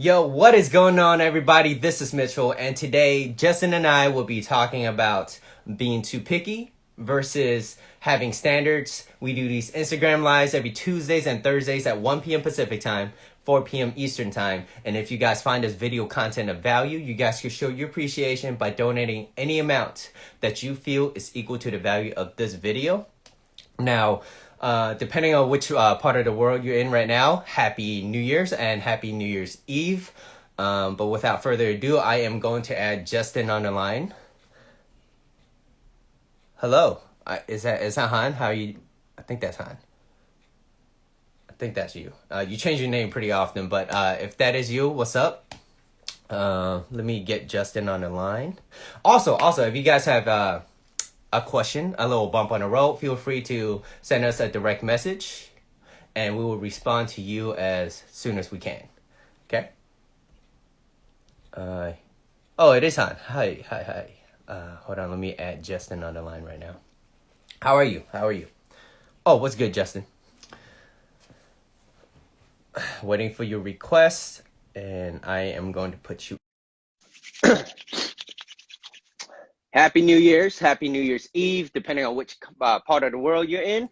Yo, what is going on, everybody? This is Mitchell, and today Justin and I will be talking about being too picky versus having standards. We do these Instagram lives every Tuesdays and Thursdays at 1 p.m. Pacific time, 4 p.m. Eastern time. And if you guys find this video content of value, you guys can show your appreciation by donating any amount that you feel is equal to the value of this video. Now, depending on which part of the world you're in right now, Happy New Year's and Happy New Year's Eve. But without further ado, I am going to add Justin on the line. Hello, is that Han? How are you? I think that's Han. I think that's you. You change your name pretty often, but if that is you, what's up? Let me get Justin on the line. Also, if you guys have a question, a little bump on the road, feel free to send us a direct message and we will respond to you as soon as we can. Okay? Oh, it is Han. Hi. Hold on, let me add Justin on the line right now. How are you? Oh, what's good, Justin? Waiting for your request, and I am going to put you... Happy New Year's Eve, depending on which part of the world you're in.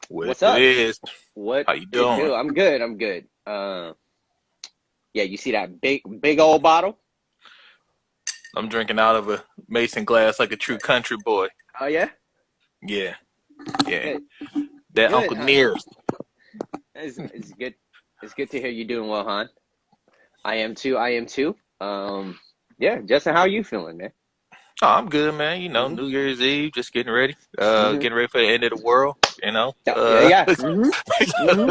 What's up? It is. What? How you doing? I'm good. Yeah, you see that big old bottle? I'm drinking out of a mason glass like a true country boy. Oh yeah? Yeah. Good. That Good, Uncle huh? Nearest. It's good. It's good to hear you doing well, Han. I am too. Yeah, Justin, how are you feeling, man? Oh, I'm good, man. You know, Mhm. New Year's Eve, just getting ready. Mhm. Getting ready for the end of the world, you know. Yeah. Mhm. Mhm.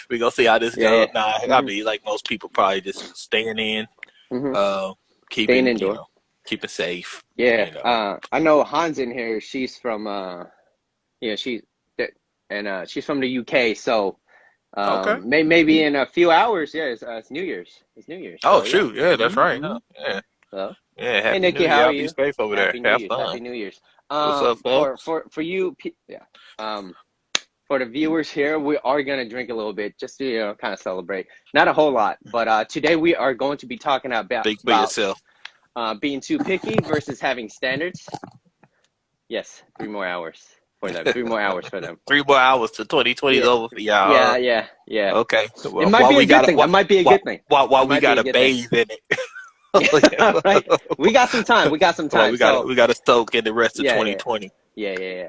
We gonna see how this Yeah. goes. Nah, I Mhm. mean, like most people probably just staying in, Mhm. uh, Staying keeping, indoor. keeping safe, Yeah. you know. I know Han's in here. She's from she's she's from the UK. So Okay. maybe in a few hours. Yeah, it's New Year's. It's New Year's. Oh, So yeah. shoot. Yeah, that's right, huh? Mhm. Yeah. So Yeah, hey Happy New Nikki, how Year. are Y'all be you? safe over there. Happy New Have Year's. Happy fun. New Year's. What's up, folks? For you, yeah. For the viewers here, we are gonna drink a little bit just to kind of celebrate. Not a whole lot, but today we are going to be talking Speak for about yourself. being too picky versus having standards. Yes, 3 more hours for them. 3 more hours for them. 3 more hours to 2020 is Yeah, over for y'all. yeah. Okay. It Well, might be a good thing. It might be a good thing. while It we might be a gotta good thing. bathe in it. Yeah, right. We got some time. Well, So we gotta soak in the rest of yeah. 2020. Yeah.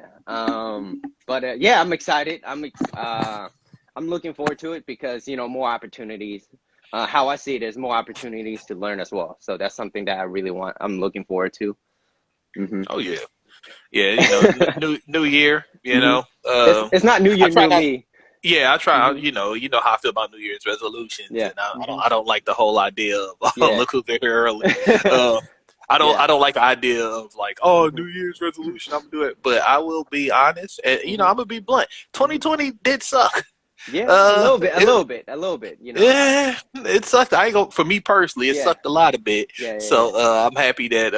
But yeah, I'm excited. I'm looking forward to it because more opportunities. How I see it is more opportunities to learn as well. So that's something that I really want. I'm looking forward to. Hmm. Oh yeah, yeah. You know, new year. You Hmm. know, It's not New I Year, try New not. Me. Yeah, I try. Hmm. You know how I feel about New Year's resolutions, Yeah. and Hmm. I don't like the whole idea of oh Yeah. look who's here early. Uh, Yeah. I don't like the idea of like oh Hmm. New Year's resolution I'm gonna do it, but I will be honest, and you know Hmm. I'm gonna be blunt. Hmm. 2020 did suck. Yeah, a little bit, a It little bit, a little bit. yeah, it sucked. I ain't go for me personally. It Yeah, sucked a lot a bit. yeah. So I'm happy that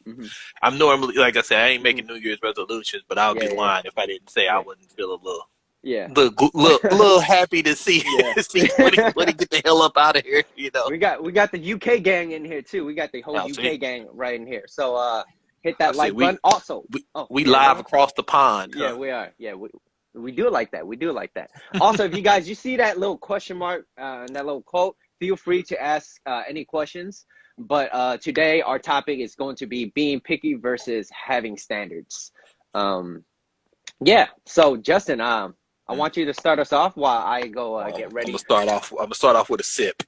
Hmm. I'm normally like I said I ain't Hmm. making New Year's resolutions, but I would be Yeah. lying if I didn't say I Yeah. wouldn't feel a Yeah. little happy to see Yeah. see 2020 get the hell up out of here. You know. We got the UK gang in here too. We got the whole Now UK see, gang right in here. So hit I that said like button. Also, oh we yeah, go live ahead. across the pond, Yeah, huh? we are. Yeah, we do it like that. We do it like that. Also, if you see that little question mark and that little quote, feel free to ask any questions. But today our topic is going to be being picky versus having standards. Um, yeah. So Justin, I Mm. want you to start us off while I go get I'm gonna ready. start off. I'm gonna start off with a sip.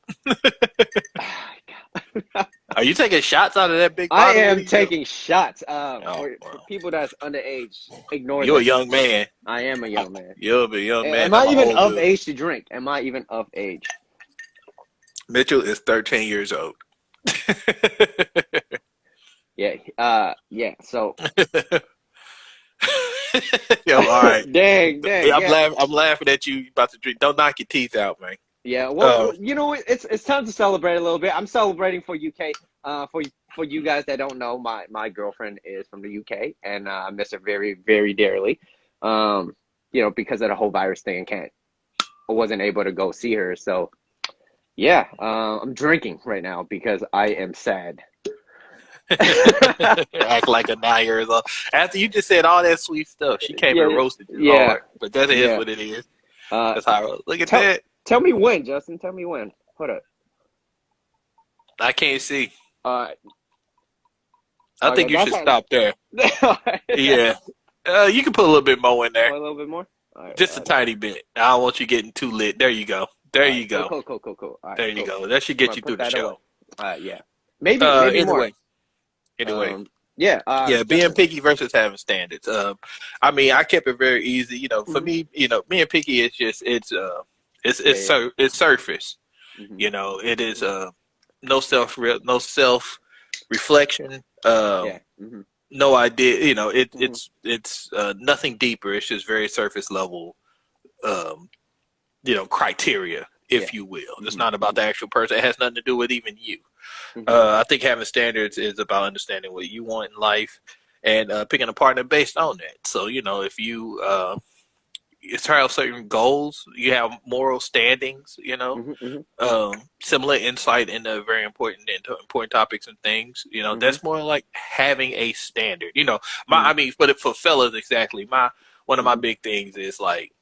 Are you taking shots out of that big I bottle? What are am you doing? taking shots. Oh, For well. people that's underage, ignore You're a this. young man. I am a young man. You're a young man. Am I I'm an even old of dude. age to drink? Am I even of age? Mitchell is 13 years old. Yeah. Yeah. So, Yo, all right. dang. Yeah. I'm laughing at you about to drink. Don't knock your teeth out, man. Yeah. Uh, Well, it's time to celebrate a little bit. I'm celebrating for UK. For you guys that don't know, my girlfriend is from the UK, and I miss her very very dearly. Because of the whole virus thing, I wasn't able to go see her, so. Yeah, I'm drinking right now because I am sad. Act like a 9 years old. After you just said all that sweet stuff, she came and Yeah, roasted you yeah, hard. But that is yeah. what it is. Uh, That's how I roll. Look at tell that. tell me when, Justin. Tell me when. Hold up. I can't see. Uh, I okay, think you that's should how. stop there. Yeah. You can put a little bit more in there. Oh, a little bit more. All right, Just a tiny bit. I don't want you getting too lit. There you go. There all you right. Cool, go. cool, cool, cool, cool. All right, There you cool. go. That should I'm get gonna you put through the that away. show. Yeah, maybe more. Anyway. Anyway. Yeah. Yeah, being Justin. picky versus having standards. I mean, I kept it very easy. For Hmm. me, being picky is just Yeah, yeah. it's surface. Hmm. It is Hmm. no self reflection. Yeah. Hmm. No idea. Hmm. It's nothing deeper. It's just very surface level. Um, criteria, Yeah. if you will. It's Hmm. not about the actual person. It has nothing to do with even you. Hmm. I think having standards is about understanding what you want in life and picking a partner based on that. So, if you have certain goals, you have moral standings, Hmm. Hmm. similar insight into very important topics and things. Hmm. That's more like having a standard. Hmm. I mean, for fellas, exactly. One of my Hmm. big things is like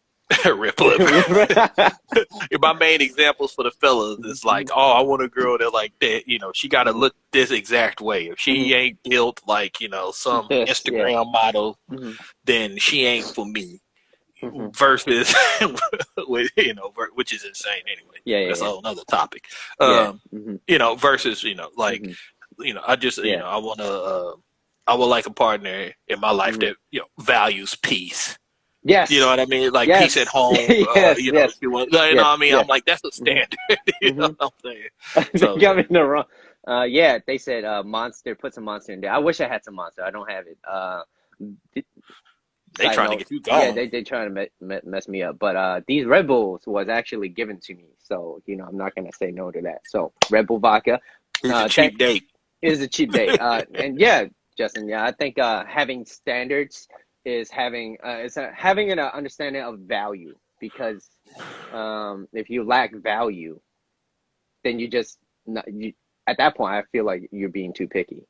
rip lip. My main examples for the fellas is like, oh, I want a girl that like that. She got to Hmm. look this exact way. If Hmm. she ain't built like some This, yeah. Instagram model, Hmm. then she ain't for me. Hmm. Versus, which is insane anyway. Yeah, That's a yeah, whole nother topic. yeah. Yeah. Hmm. Versus, like, Hmm. I just, Yeah. I would like a partner in my life Hmm. that values peace. You know Yes. what I mean? Like peace at Yes. home. Yes. If Yes. you want, you know Yes. what I mean? Yeah. I'm like, that's a Hmm. standard. You know Hmm. what I'm saying? They So got yeah, me in the wrong. Yeah, they said monster. Put some monster in there. I wish I had some monster. I don't have it. they Side trying to note. get you Yeah, gone. they trying to mess me up. But these Red Bulls was actually given to me, so I'm not gonna say no to that. So Red Bull vodka. It's a That cheap date. is a cheap date. And yeah, Justin. Yeah, I think having standards is having an understanding of value because if you lack value, then you just you at that point I feel like you're being too picky.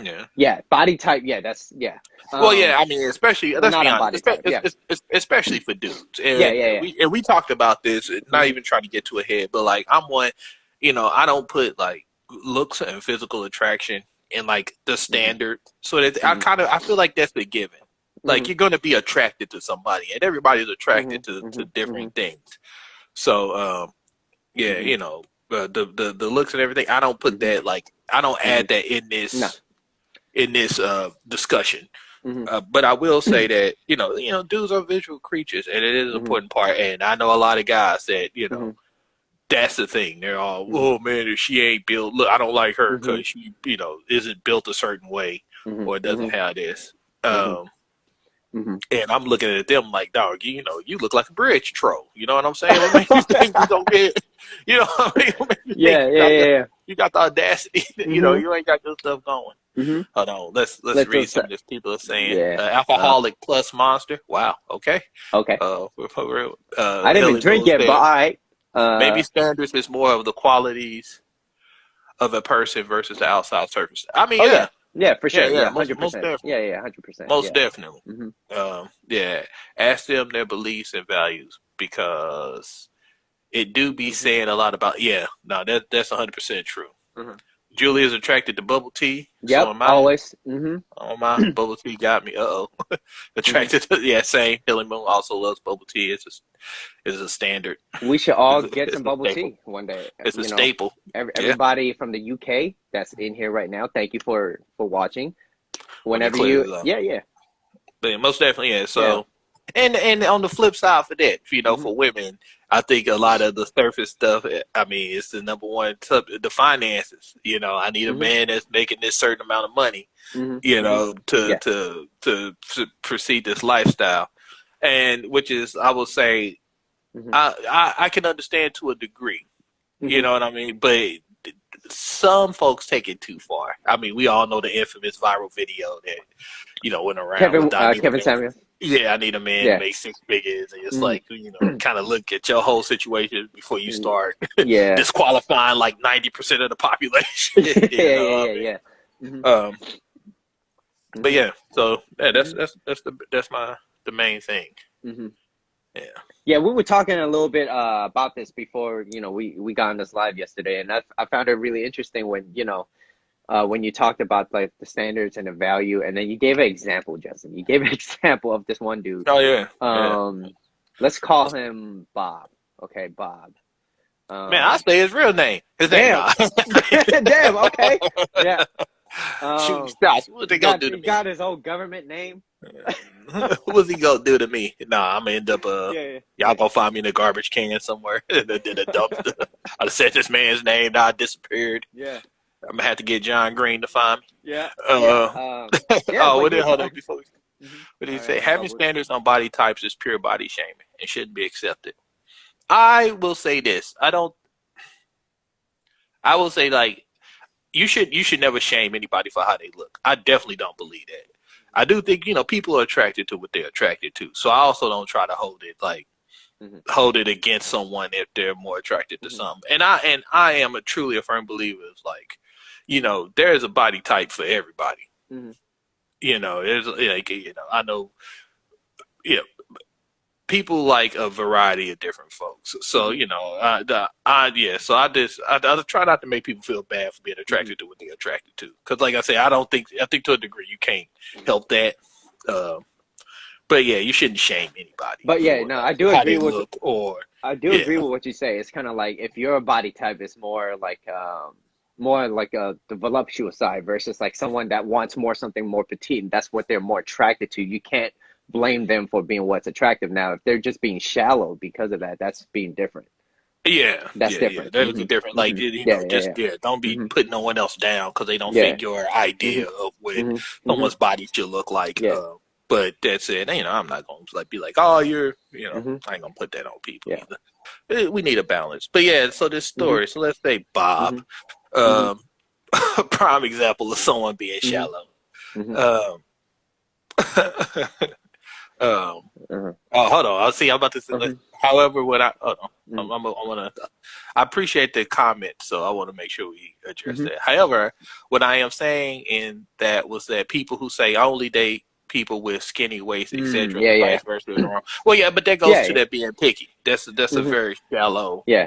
Yeah. Yeah, body type. Yeah, that's yeah. Well, yeah. I mean, especially Well, let's not be on honest, body type. Yeah, especially for dudes, yeah, and yeah, yeah. we talked about this. Not Hmm. even trying to get to a head, but like I'm one. I don't put like looks and physical attraction in like the Hmm. standard. So that Hmm. I feel like that's the given. Like Hmm. you're going to be attracted to somebody, and everybody's Hmm. attracted to Hmm. Hmm. different things. So yeah, Hmm. the looks and everything. I don't put Hmm. that like I don't Hmm. add that No. in this discussion. Hmm. But I will say that dudes are visual creatures, and it is an Hmm. important part. And I know a lot of guys that Hmm. that's the thing. They're all, Hmm. oh man, if she ain't built, look, I don't like her Hmm. because she isn't built a certain way Hmm. or doesn't Hmm. have this. Hmm. Um, Hmm. and I'm looking at them like, dog, you look like a bridge troll. You know what I'm saying? What makes you think you gonna get? You know what I mean? What makes you think Yeah, yeah, yeah, you got the audacity? yeah. Hmm. You ain't got good stuff going. Hmm. Hold on, let's Let's read just some of this. People are saying yeah. alcoholic plus monster. Wow. Okay. Okay. For real. I didn't even Hilly drink Moon yet, but said all right. maybe standards is more of the qualities of a person versus the outside surface. I mean, Oh yeah, yeah, yeah, for yeah, sure. yeah. Yeah, Most 100%. definitely, Yeah, yeah, 100%. most Yeah. definitely. Hmm. Yeah. Ask them their beliefs and values because it do be Hmm. saying a lot about. Yeah, no, that's 100% true. Hmm. Julie is attracted to bubble tea. So Yep, am I. always. Hmm. Oh my, bubble tea got me. Uh oh. Hmm. Attracted to, yeah, same. Hilly Moon also loves bubble tea. It's a standard. We should all get It's some a bubble staple. tea one day. It's a staple. Yeah. Everybody from the UK that's in here right now, thank you for watching. Let me Whenever clear you, this up. yeah, yeah, But yeah, most definitely, yeah. yeah. So, and on the flip side for that, Hmm. for women, I think a lot of the surface stuff. I mean, it's the number one. The finances. I need a Hmm. man that's making this certain amount of money. Hmm. Hmm. To Yeah. to proceed this lifestyle, and which is, I will say, Hmm. I can understand to a degree. You Hmm. know what I mean? But some folks take it too far. I mean, we all know the infamous viral video that went around with Donnie Kevin Remain. Samuel. Yeah, I need a man to Yeah. make 6 figures, and it's Mhm. like kind of look at your whole situation before you start Yeah. disqualifying like 90% of the population. Yeah, You yeah, know what I yeah, mean? yeah. Mhm. But Mhm. yeah, so yeah, Mhm. that's the main thing. Mhm. Yeah. Yeah, we were talking a little bit about this before, we got on this live yesterday, and I found it really interesting when you talked about like the standards and the value, and then you gave an example, Justin. You gave an example of this one dude. Oh yeah, yeah. Let's call him Bob. Okay, Bob. Man, I say his real name. His name, Damn. nah. Damn, okay. Yeah. Shooting shots. What they gonna do to He me? got his own government name. What's he gonna do to me? Nah, I'm gonna end up Yeah, y'all gonna find me in a garbage can somewhere in a dumpster. I said this man's name, now I disappeared. yeah, I'm gonna have to get John Green to find me. yeah, yeah. Yeah, Oh, but what you're did hold on before we Mhm. what did he All say? right, Having but standards on body types is pure body shaming and shouldn't be accepted. I will say this. I will say like you should never shame anybody for how they look. I definitely don't believe that. I do think, people are attracted to what they're attracted to. So I also don't try to Mhm. hold it against someone if they're more attracted to Mhm. something. And I am truly a firm believer of like, there is a body type for everybody. Mhm. There's like, I know, you know, people like a variety of different folks. So, Mhm. so I try not to make people feel bad for being Mhm. attracted to what they're attracted to. Cause like I say, I think to a degree you can't help that. Uh, but yeah, you shouldn't shame anybody But yeah, for no, I do how agree they with look or I do agree yeah. with what you say. It's kind of like if your body type is more like the voluptuous side versus like someone that wants more something more petite, and that's what they're more attracted to. You can't blame them for being what's attractive. Now, if they're just being shallow because of that, that's being different. Yeah, That's yeah. different. That is different. Like, Yeah, yeah, just yeah. don't be Hmm. putting no one else down because they don't Yeah. fit your Hmm. idea of what Hmm. Hmm. someone's body should look like. Yeah. But that's it. I'm not gonna like be like, oh, Hmm. I ain't gonna put that on people Yeah. either. We need a balance. But yeah, so this Hmm. story. So let's say Bob, Hmm. Hmm. um, a prime example of someone being Hmm. shallow. Hmm. Um, um, Uh-huh. oh, hold on. I'll see. I'm about to say. Uh-huh. However, when I hold on, Hmm. I'm gonna. I appreciate the comment, so I want to make sure we address Hmm. that. However, what I am saying in that was that people who say only date people with skinny waist, etc., Yeah, and yeah. vice versa is wrong. Well, yeah, but that goes Yeah, to yeah. that being picky. That's a Hmm. very shallow. Yeah.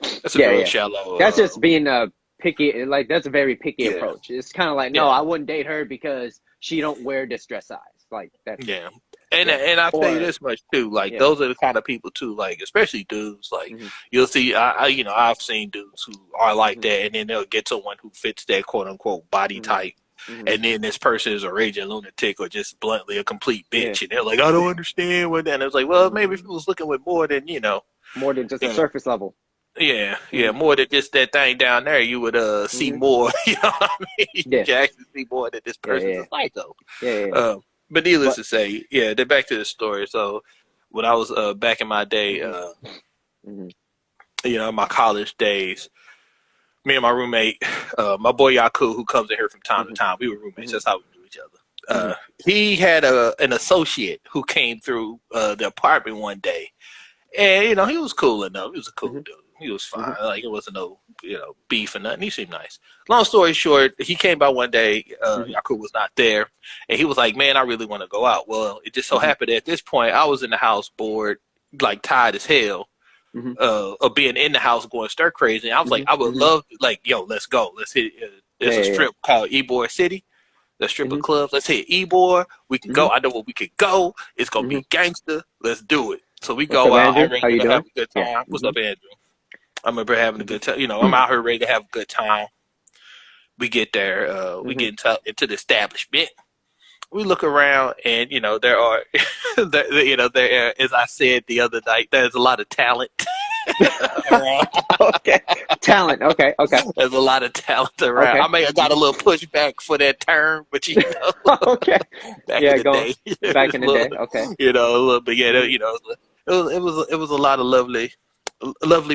That's a Yeah, very yeah. shallow. That's just being picky. Like that's a very picky Yeah, approach. It's kind of like, no, yeah. I wouldn't date her because she don't wear this dress size. Like that's Yeah. And yeah. and I'll tell you Or this much too, like yeah. those are the kind of people too, like especially dudes, like Hmm. you'll see I've seen dudes who are like Hmm. that and then they'll get someone who fits that quote unquote body Hmm. type Hmm. and then this person is a raging lunatic or just bluntly a complete Yeah. bitch and they're like, I don't understand what that and it's like, well maybe if Mm. you was looking with more than, More than just a uh, surface level. yeah, Hmm. more than just that thing down there, you would see Hmm. more, you know what I mean? You Yeah. can actually see more that this Yeah. person's Yeah. a psycho. Yeah. Yeah. Yeah. Um, but needless But to say, yeah, they're back to the story. So when I was back in my day, hmm. Hmm. my college days, me and my roommate, my boy Yaku, who comes in here from time to Hmm. time, we were roommates. Hmm. That's how we knew each other. Hmm. He had an associate who came through the apartment one day, and he was cool enough. He was a cool Hmm. dude. He was Hmm. fine. Like it wasn't no beef or nothing. He seemed nice. Long story short, he came by one day. Hmm. Yaku was not there, and he was like, "Man, I really want to go out." Well, it just so Hmm. happened that at this point I was in the house bored, like tired as hell Hmm. of being in the house going stir crazy. And I was like, Hmm. I would Hmm. love, like, yo, let's go. Let's hit. Yeah. There's a Yeah. Yeah. strip called Ybor City. The strip of Hmm. clubs. Let's hit Ybor. We can Hmm. go. I know where we could go. It's gonna Hmm. be gangster. Let's do it. So we What's up, go out. I'm Andrew? ready How you to have doing? a good Yeah. time. What's Hmm. up, Andrew? I remember having a Hmm. good time. I'm out here ready to have a good time. We get there. We Hmm. get into the establishment. We look around, and there are, there, as I said the other night, there's a lot of talent around. Okay. Talent. Okay. Okay. There's a lot of talent around. I Okay. may have got a Hmm. little pushback for that term, but Okay. back in Yeah. the Going day, back it's in a the little, day. Okay. a little bit. Yeah, Hmm. it was a lot of lovely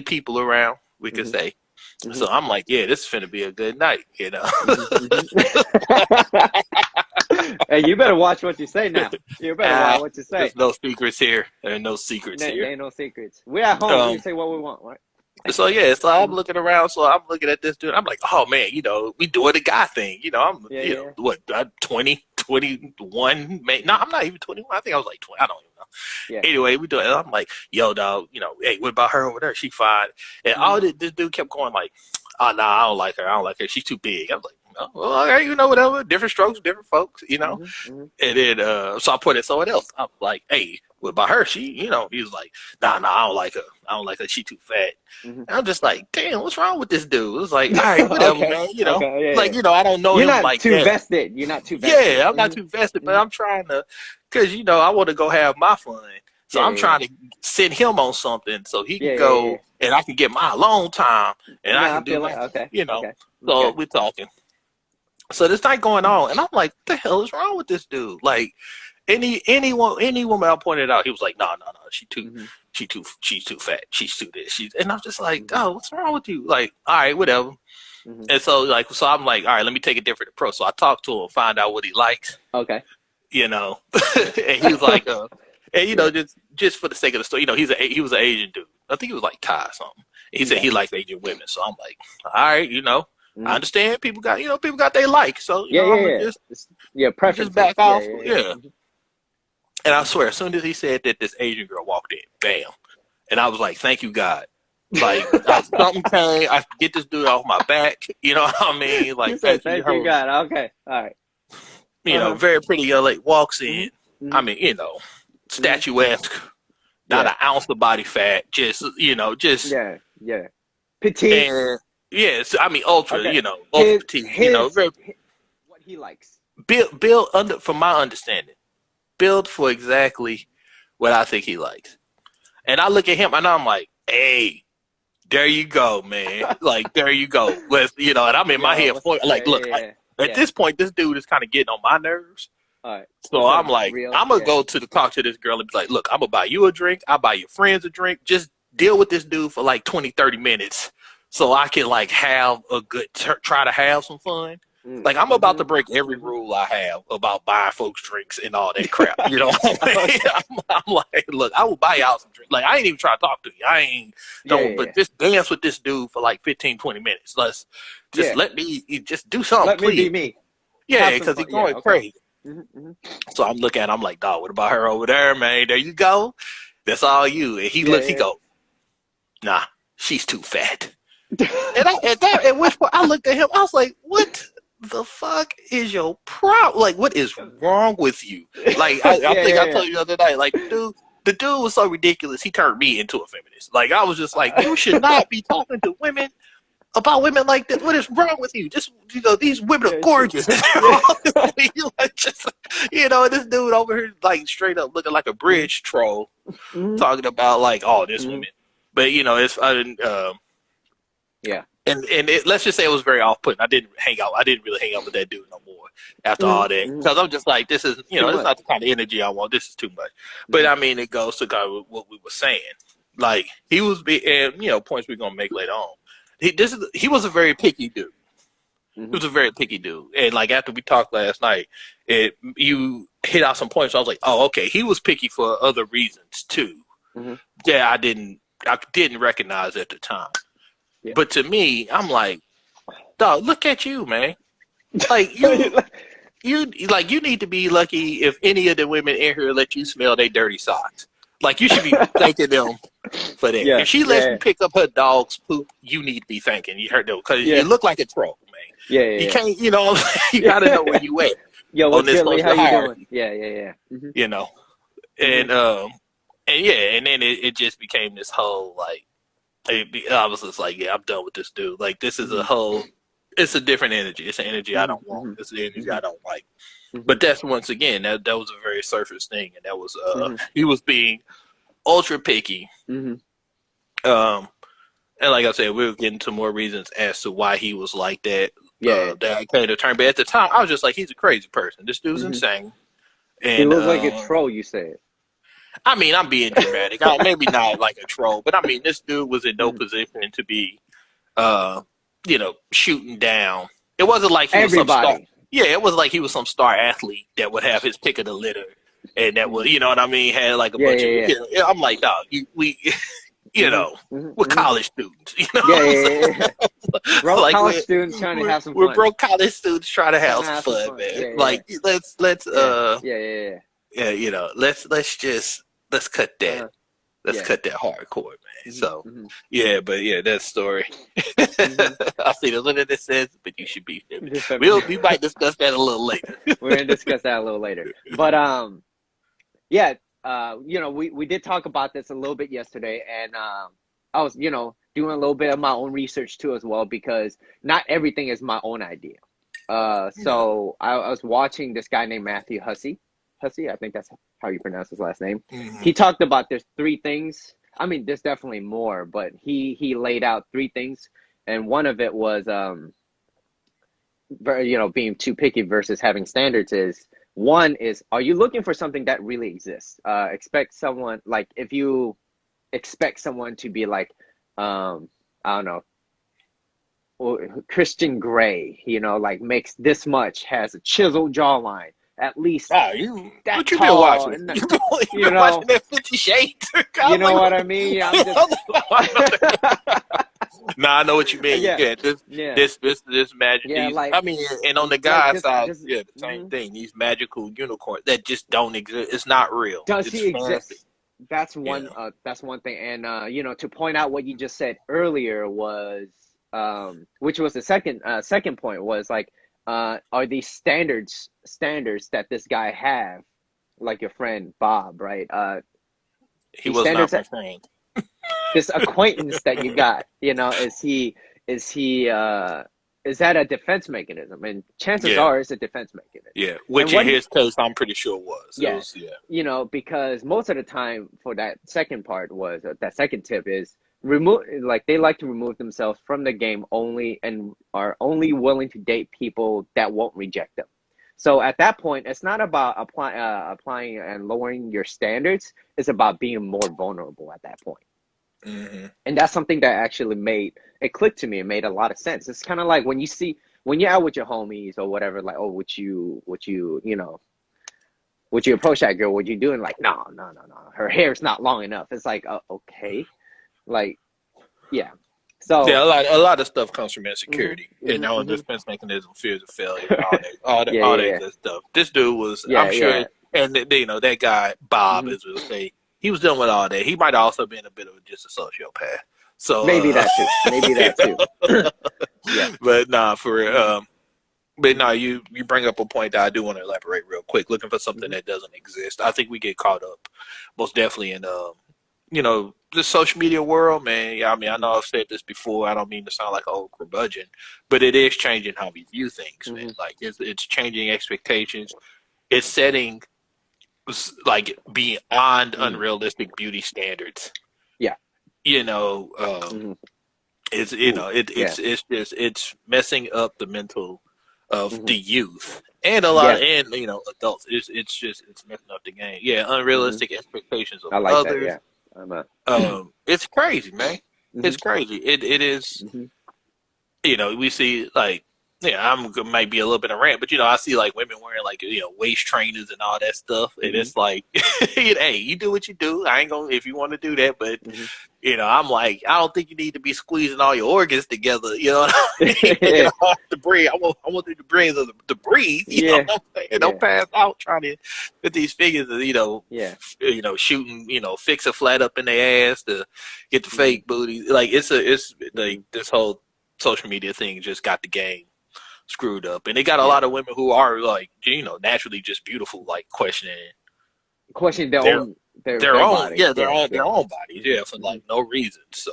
people around. We could Hmm. say. Hmm. So I'm like, yeah, this is finna be a good night. Hmm. Hmm. Hey, you better watch what you say now. You better watch what you say. There's no secrets here. There are no secrets There here. ain't no secrets. We're at home. We say what we want, right? So yeah, so I'm looking around. So I'm looking at this dude. I'm like, oh man, we doing the guy thing. I'm, what, 20, 21, maybe. No, I'm not even 21. I think I was like 20. I don't even know. Yeah. Anyway, we do it. I'm like, yo, dog, hey, what about her over there? She fine. And all this dude kept going like, oh, nah, I don't like her. I don't like her. She's too big. I was like, oh, well, all right, whatever. Different strokes, different folks, And then, so I pointed at someone else. I was like, hey, what about her? She, he was like, nah, I don't like her. I don't like her. She too fat. And I'm just like, damn, what's wrong with this dude? It was like, all right, whatever, man. I don't know You're him not like too that. vested. You're not too vested. Yeah, I'm not too vested, but I'm trying to, because, I want to go have my fun. So I'm trying to send him on something so he can go and I can get my alone time and I can do that. So we're talking. So this night going on, and I'm like, what the hell is wrong with this dude? Like, any woman I pointed out, he was like, no, she's too fat. She's too this. And I'm just like, oh, what's wrong with you? Like, all right, whatever. And so I'm like, all right, let me take a different approach. So I talked to him, find out what he likes. Okay. And he was like, and just for the sake of the story, he was an Asian dude. I think he was like Thai or something. And he said he likes Asian women. So I'm like, all right, I understand people got they like. So preference. Just back off. Yeah. And I swear, as soon as he said that, this Asian girl walked in, bam, and I was like, thank you, God. Like something came, I get this dude off my back. You know what I mean? Like, you said, thank you, God. Okay, all right. Very pretty young lady walks in. I mean, statuesque, not an ounce of body fat, just petite. And, yes, I mean ultra, ultra petite, very, what he likes. Build under, from my understanding, build for exactly what I think he likes. And I look at him and I'm like, hey, there you go, man. Like, there you go. And I'm in my head, like, look, at this point, this dude is kind of getting on my nerves. All right. So I'm like, I'm going to go to talk to this girl and be like, look, I'm going to buy you a drink. I'll buy your friends a drink. Just deal with this dude for like 20, 30 minutes so I can like have a good, try to have some fun. Like, I'm about to break every rule I have about buying folks drinks and all that crap. You know what I mean? I'm like, look, I will buy y'all some drinks. Like, I ain't even trying to talk to you. But just dance with this dude for like 15, 20 minutes. Let's just let me just do something, let please. me be me. Yeah, because he's going crazy. So I'm looking at him, I'm like, dog, what about her over there, man? There you go. That's all you. And he he go, nah, she's too fat. At which point I looked at him, I was like, what the fuck is your problem? Like, what is wrong with you? Like, I think I told you the other night, like, the dude was so ridiculous, he turned me into a feminist. Like, I was just like, you should not be talking to women about women like this. What is wrong with you? Just, these women are gorgeous. This dude over here, like, straight up looking like a bridge troll, talking about, like, oh, this woman. But, it's, And let's just say it was very off-putting. I didn't really hang out with that dude no more after all that. Because I'm just like, this is, it's not the kind of energy I want. This is too much. But, I mean, it goes to kind of what we were saying. Like, he was, and, points we're going to make later on. He was a very picky dude. He was a very picky dude. And, like, after we talked last night, you hit out some points. So I was like, oh, okay. He was picky for other reasons, too. Yeah, I didn't recognize at the time. Yeah. But to me, I'm like, dog, look at you, man. Like, you need to be lucky if any of the women in here let you smell their dirty socks. Like, you should be thanking them for that. If she lets you pick up her dog's poop, you need to be thanking her, though, because you look like a troll, man. You can't, you got to know where you at. Yo, what's Billy? How you doing? Yeah. And then it just became this whole, like, I was just like, yeah, I'm done with this dude. Like, this is it's a different energy. It's an energy I don't want. It's an energy I don't like. But that's, once again, that was a very surface thing. And that was, he was being ultra picky. And like I said, we'll get into more reasons as to why he was like that. That came to turn. But at the time, I was just like, he's a crazy person. This dude's insane. And he looks like a troll, you said. I mean, I'm being dramatic. Maybe not like a troll, but I mean, this dude was in no position to be, shooting down. It wasn't like he was some star. Yeah, it was like he was some star athlete that would have his pick of the litter, and that would, you know what I mean, had like a bunch of. You know, I'm like, dog, we, you know, we're college students. You know, Broke like college students trying to have some fun. We're broke college students trying to have some fun, man. Like let's yeah, you know, let's cut that. Let's cut that hardcore, man. So, yeah, but yeah, that story. I see the limit that says, but you should be feminine. We might discuss that a little later. We're gonna discuss that a little later. But yeah, you know, we did talk about this a little bit yesterday, and I was, you know, doing a little bit of my own research too as well, because not everything is my own idea. So I was watching this guy named Matthew Hussey, I think that's how you pronounce his last name. He talked about there's 3 things. I mean, there's definitely more, but he laid out 3 things, and one of it was you know, being too picky versus having standards is, one is, are you looking for something that really exists? Expect someone, like, if you expect someone to be like, I don't know, Christian Grey, you know, like makes this much, has a chiseled jawline, at least that what you been watching? You been watching that 50 Shades? You know what I mean? Yeah, I'm just... Nah, I know what you mean. This magic. Yeah, I mean, and on the guy's side, the same thing. These magical unicorns that just don't exist. It's not real. Does he exist? That's one. That's one thing. And you know, to point out what you just said earlier was, which was the second point was like, are these standards that this guy have, like your friend Bob, right? He was not my friend. This acquaintance that you got, you know, is that a defense mechanism? And chances are it's a defense mechanism. Yeah, which in his case, I'm pretty sure it was. You know, because most of the time for that second part was, that second tip is, they like to remove themselves from the game only, and are only willing to date people that won't reject them. So at that point, it's not about applying and lowering your standards. It's about being more vulnerable at that point. And that's something that actually made it click to me. It made a lot of sense. It's kind of like when you're out with your homies or whatever, like, oh, would you approach that girl? Would you do it? Like, no. Her hair's not long enough. It's like, okay. Like, yeah. So yeah, a lot of stuff comes from insecurity, and our defense mechanism, fears of failure, all that good stuff. This dude was, I'm sure, and you know, that guy Bob, as we'll say, he was dealing with all that. He might have also been a bit of just a sociopath. So maybe that too. Yeah. But nah, you bring up a point that I do want to elaborate real quick. Looking for something that doesn't exist. I think we get caught up most definitely in you know, the social media world, man. Yeah, I mean, I know I've said this before. I don't mean to sound like an old curmudgeon, but it is changing how we view things, man. Like it's changing expectations. It's setting like beyond unrealistic beauty standards. Yeah, you know, it's messing up the mental of the youth and a lot and you know, adults. It's messing up the game. Yeah, unrealistic expectations of others. That, yeah. It's crazy, man. It's crazy. It is. You know, we see like, might be a little bit of rant, but you know, I see like women wearing like, you know, waist trainers and all that stuff, and it's like, hey, you do what you do. I ain't gonna, if you want to do that, but you know, I'm like, I don't think you need to be squeezing all your organs together. You know what I mean? You know, to breathe. I want the brains to breathe. You know what I'm saying? Don't pass out trying to get these figures. You know, shooting. You know, fix a flat up in their ass to get the fake booty. Like it's like this whole social media thing just got the game screwed up, and they got a lot of women who are like, you know, naturally just beautiful, like questioning their own bodies. Their own bodies, for like no reason. So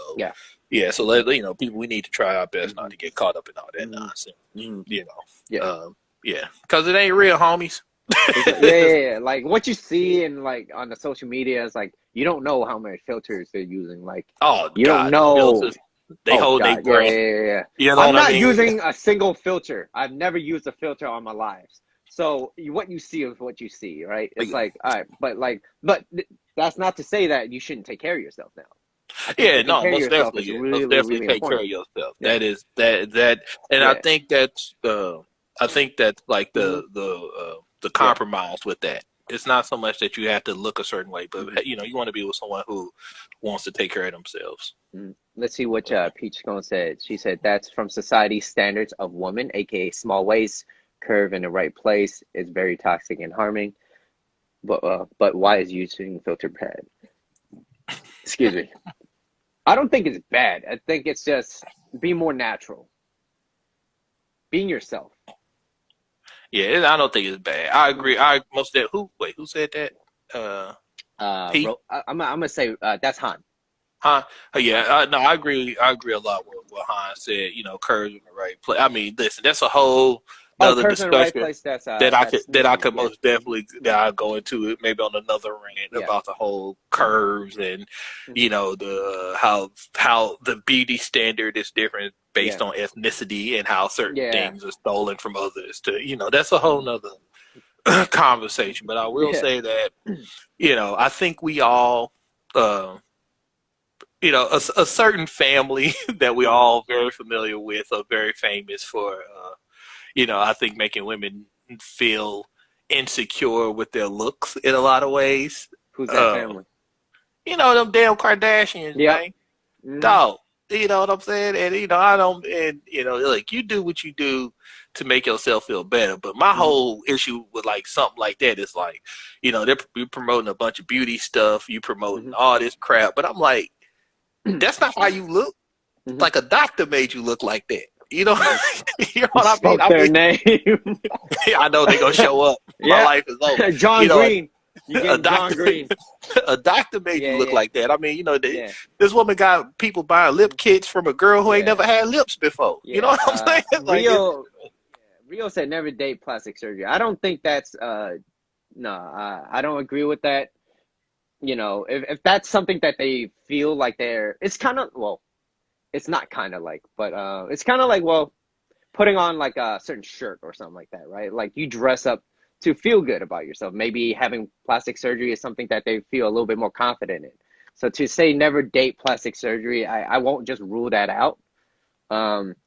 so you know, people, we need to try our best not to get caught up in all that nonsense. You know, because it ain't real, homies. Like what you see in like on the social media is like, you don't know how many filters they're using. Like, you don't know. They hold their breath. You know I'm not I mean? using a single filter. I've never used a filter on my lives. So what you see is what you see, right? It's like, all right, but that's not to say that you shouldn't take care of yourself now. Most definitely, really take care of yourself. That is that, and I think that's I think that's like the compromise with that. It's not so much that you have to look a certain way, but you want to be with someone who wants to take care of themselves. Let's see what Peach Scone said. She said that's from society's standards of woman, aka small waist, curve in the right place, is very toxic and harming. But why is using filter bad? Excuse me. I don't think it's bad. I think it's just be more natural. Being yourself. Yeah, I don't think it's bad. I agree. Most of that. Who said that? Pete? I'm gonna say that's Han. Huh? Yeah, no, I agree. I agree a lot with what Han said. Curves in the right place. I mean, listen, that's a whole another Curves in the right discussion place. That's that I could most definitely that I go into it maybe on another rant about the whole curves and how the beauty standard is different based on ethnicity and how certain things are stolen from others. That's a whole nother conversation. But I will say that I think we all. A certain family that we all very familiar with are very famous for, I think making women feel insecure with their looks in a lot of ways. Who's that family? Them damn Kardashians, man. Dog. You know what I'm saying? And, I don't, and, like you do what you do to make yourself feel better. But my whole issue with like something like that is like, you're promoting a bunch of beauty stuff. You promoting all this crap. But I'm like, that's not how you look. Like a doctor made you look like that. You know what I mean? Their name. I know they're gonna show up. My life is over. John Green. You get John Green. A doctor made you look like that. I mean, this woman got people buying lip kits from a girl who ain't never had lips before. You know what I'm saying? Like, Rio said never date plastic surgery. I don't think that's I don't agree with that. If that's something that they feel like it's kind of, it's not kind of like, but it's kind of like, putting on like a certain shirt or something like that, right? Like you dress up to feel good about yourself. Maybe having plastic surgery is something that they feel a little bit more confident in. So to say never date plastic surgery, I won't just rule that out.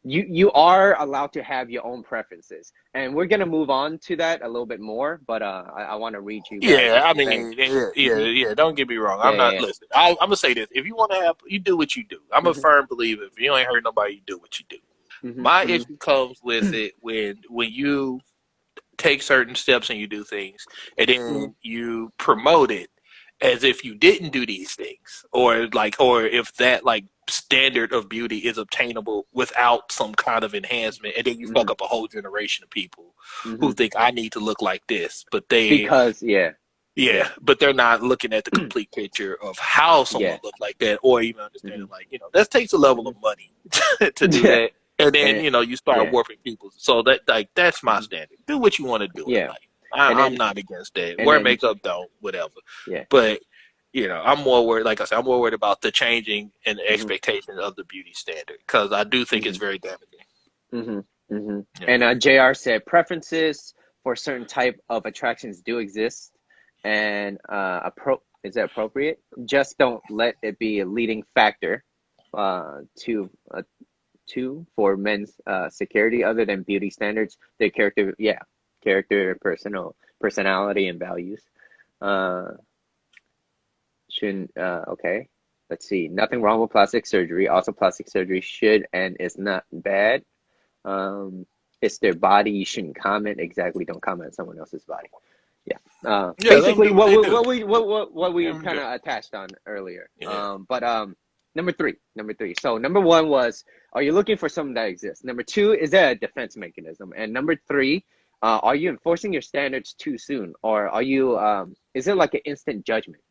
You are allowed to have your own preferences, and we're gonna move on to that a little bit more. But I want to read you. I mean, Don't get me wrong. I'm not. Listen, I'm gonna say this: if you want to have, you do what you do. I'm a firm believer. If you ain't hurt nobody, you do what you do. My issue comes with it when you take certain steps and you do things, and then you promote it as if you didn't do these things, or if that like standard of beauty is obtainable without some kind of enhancement, and then you fuck up a whole generation of people who think I need to look like this, but but they're not looking at the complete picture of how someone looked like that, or even understanding that takes a level of money to do that, and then you start warping people. So that's my standard. Do what you want to do in life. I'm not against that. Wear makeup, don't, whatever. But I'm more worried. Like I said, I'm more worried about the changing and the expectations of the beauty standard, because I do think it's very damaging. And Jr. said preferences for certain type of attractions do exist, and is that appropriate? Just don't let it be a leading factor for men's security, other than beauty standards, their character, personality, and values. Okay. Let's see. Nothing wrong with plastic surgery. Also, plastic surgery should and is not bad. It's their body. You shouldn't comment. Exactly. Don't comment on someone else's body. Basically, what we kind of attached on earlier. Number three. So number one was, are you looking for something that exists? Number two, is there a defense mechanism? And number three, are you enforcing your standards too soon, or are you? Is it like an instant judgment?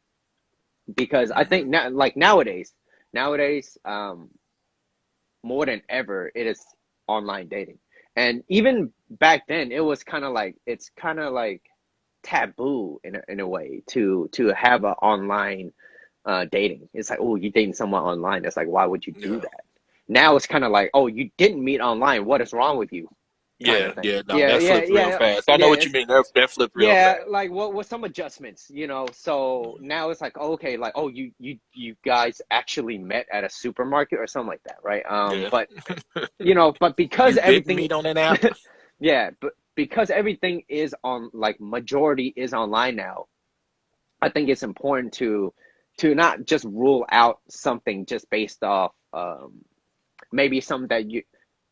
Because I think nowadays, more than ever, it is online dating. And even back then, it was kind of like, it's kind of like taboo in a way to have an online dating. It's like, oh, you're dating someone online. It's like, why would you do that? Now it's kind of like, oh, you didn't meet online. What is wrong with you? That flipped real fast. I know what you mean. That flipped real fast. Like with some adjustments, So now it's like, okay, like, oh, you guys actually met at a supermarket or something like that, right? But but because everything meet on an app. yeah, but because everything is on, like, majority is online now, I think it's important to not just rule out something just based off maybe something that you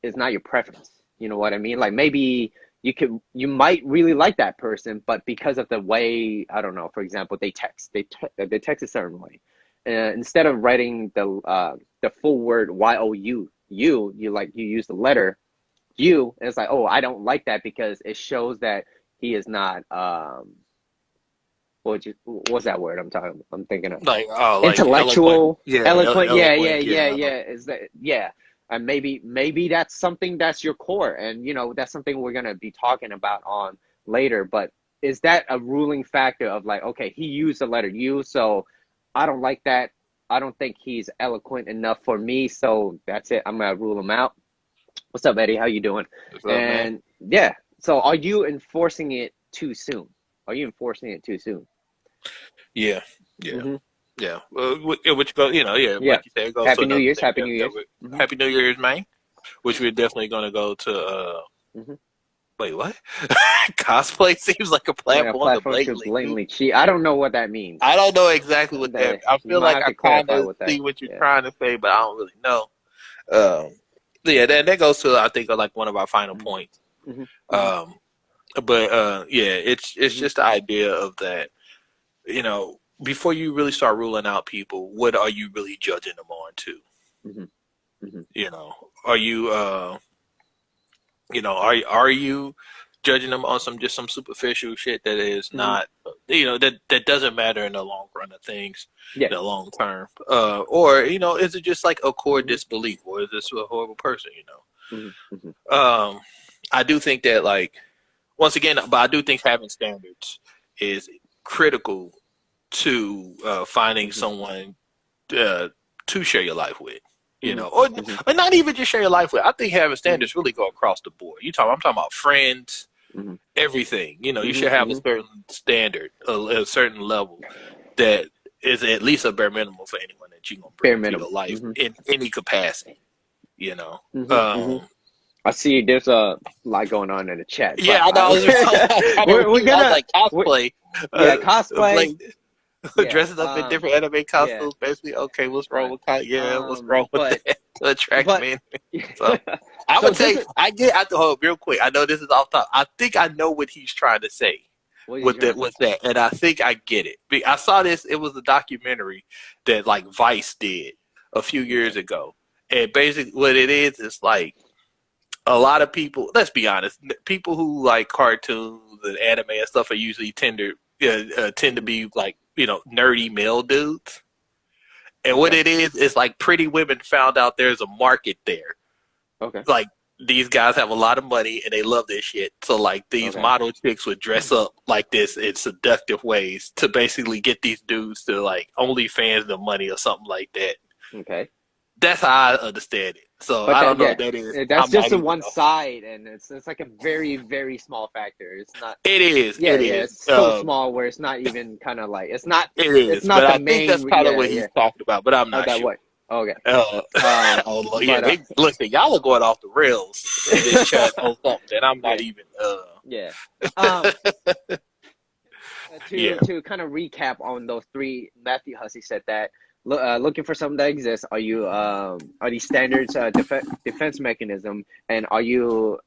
is not your preference. You know what I mean? Like, maybe you might really like that person, but because of the way, I don't know, for example, they text a certain way. Instead of writing the full word you use the letter you, and it's like, oh, I don't like that because it shows that he is not what's that word I'm thinking of? Like, oh, like eloquent. Intellectual, Yeah, eloquent. Yeah, yeah, eloquent. yeah, Yeah. yeah. Is that, yeah? And maybe that's something that's your core, and that's something we're gonna be talking about on later. But is that a ruling factor of, like, okay, he used the letter U, so I don't like that. I don't think he's eloquent enough for me, so that's it. I'm gonna rule him out. What's up, Eddie? How you doing? What's up, man? And yeah, so are you enforcing it too soon? Are you enforcing it too soon? Yeah, yeah, Mm-hmm. yeah. Well, which go, yeah, Yeah. like you said, it goes to Happy New another Year's. thing. Happy New Year's. Mm-hmm. Happy New Year's, man. Which we're definitely gonna go to. Mm-hmm. Wait, what? Cosplay seems like a Yeah, platform to platform to blatantly do. blatantly cheat. I don't know what that means. I don't know exactly what that. I You feel might like have I to kind clarify of what that. see what you're Yeah. trying to say, but I don't really know. Um, yeah, that goes to, I think, like one of our final Mm-hmm. points. Mm-hmm. Um, but yeah, it's Mm-hmm. just the idea of that. Before you really start ruling out people, what are you really judging them on to? Mm-hmm. Mm-hmm. Are you are you judging them on some superficial shit that is Mm-hmm. not, that doesn't matter in the long run of things, Yeah. in the long term, or is it just like a core Mm-hmm. disbelief, or is this a horrible person? Mm-hmm. Mm-hmm. I do think that, like, once again, but I do think having standards is critical to finding Mm-hmm. someone to share your life with, Mm-hmm. Mm-hmm. or not even just share your life with. I think having Mm-hmm. standards really go across the board. I'm talking about friends, Mm-hmm. everything. You should have a Mm-hmm. certain standard, a certain level that is at least a bare minimum for anyone that you're gonna bring Bare into minimum. your life Mm-hmm. in any capacity. You know. Mm-hmm. Mm-hmm. I see there's a lot going on in the chat, Yeah, but I know. I was kind of we're weird. I was gonna like, cosplay. yeah, Uh, cosplay. Blake Yeah. dresses up in different anime Yeah. costumes. Basically, okay, what's wrong Right. with what's wrong with But that to attract but men? So I so would this say is I hold real quick. I know this is off top. I think I know what he's trying to say what are you trying to say? with that, and I think I get it. I saw this. It was a documentary that, like, Vice did a few years Okay. ago, and basically what it is like a lot of people. Let's be honest. People who like cartoons and anime and stuff are usually tend to Mm-hmm. be like nerdy male dudes. And what Okay. it is like pretty women found out there's a market there. Okay. Like, these guys have a lot of money and they love this shit. So, like, these Okay. model chicks would dress up like this in seductive ways to basically get these dudes to, like, OnlyFans the money or something like that. Okay. That's how I understand it. So But I that, don't know yeah, what that is. that's I'm not just a even one side, and it's like a very, very small factor. It's not. It is. Yeah, It yeah. is. It's so small where it's not even kind of like It it's is. not But the I think main. that's kind of Yeah, what yeah. he's talking about. But I'm Oh, not that sure. way. Okay. Uh, Um, oh Lord, yeah. but Listen, y'all are going off the rails in this chat on something that I'm not yeah, even. yeah. Um, Yeah. to kind of recap on those three, Matthew Hussey said that looking for something that exists. Are these standards defense mechanism, and are you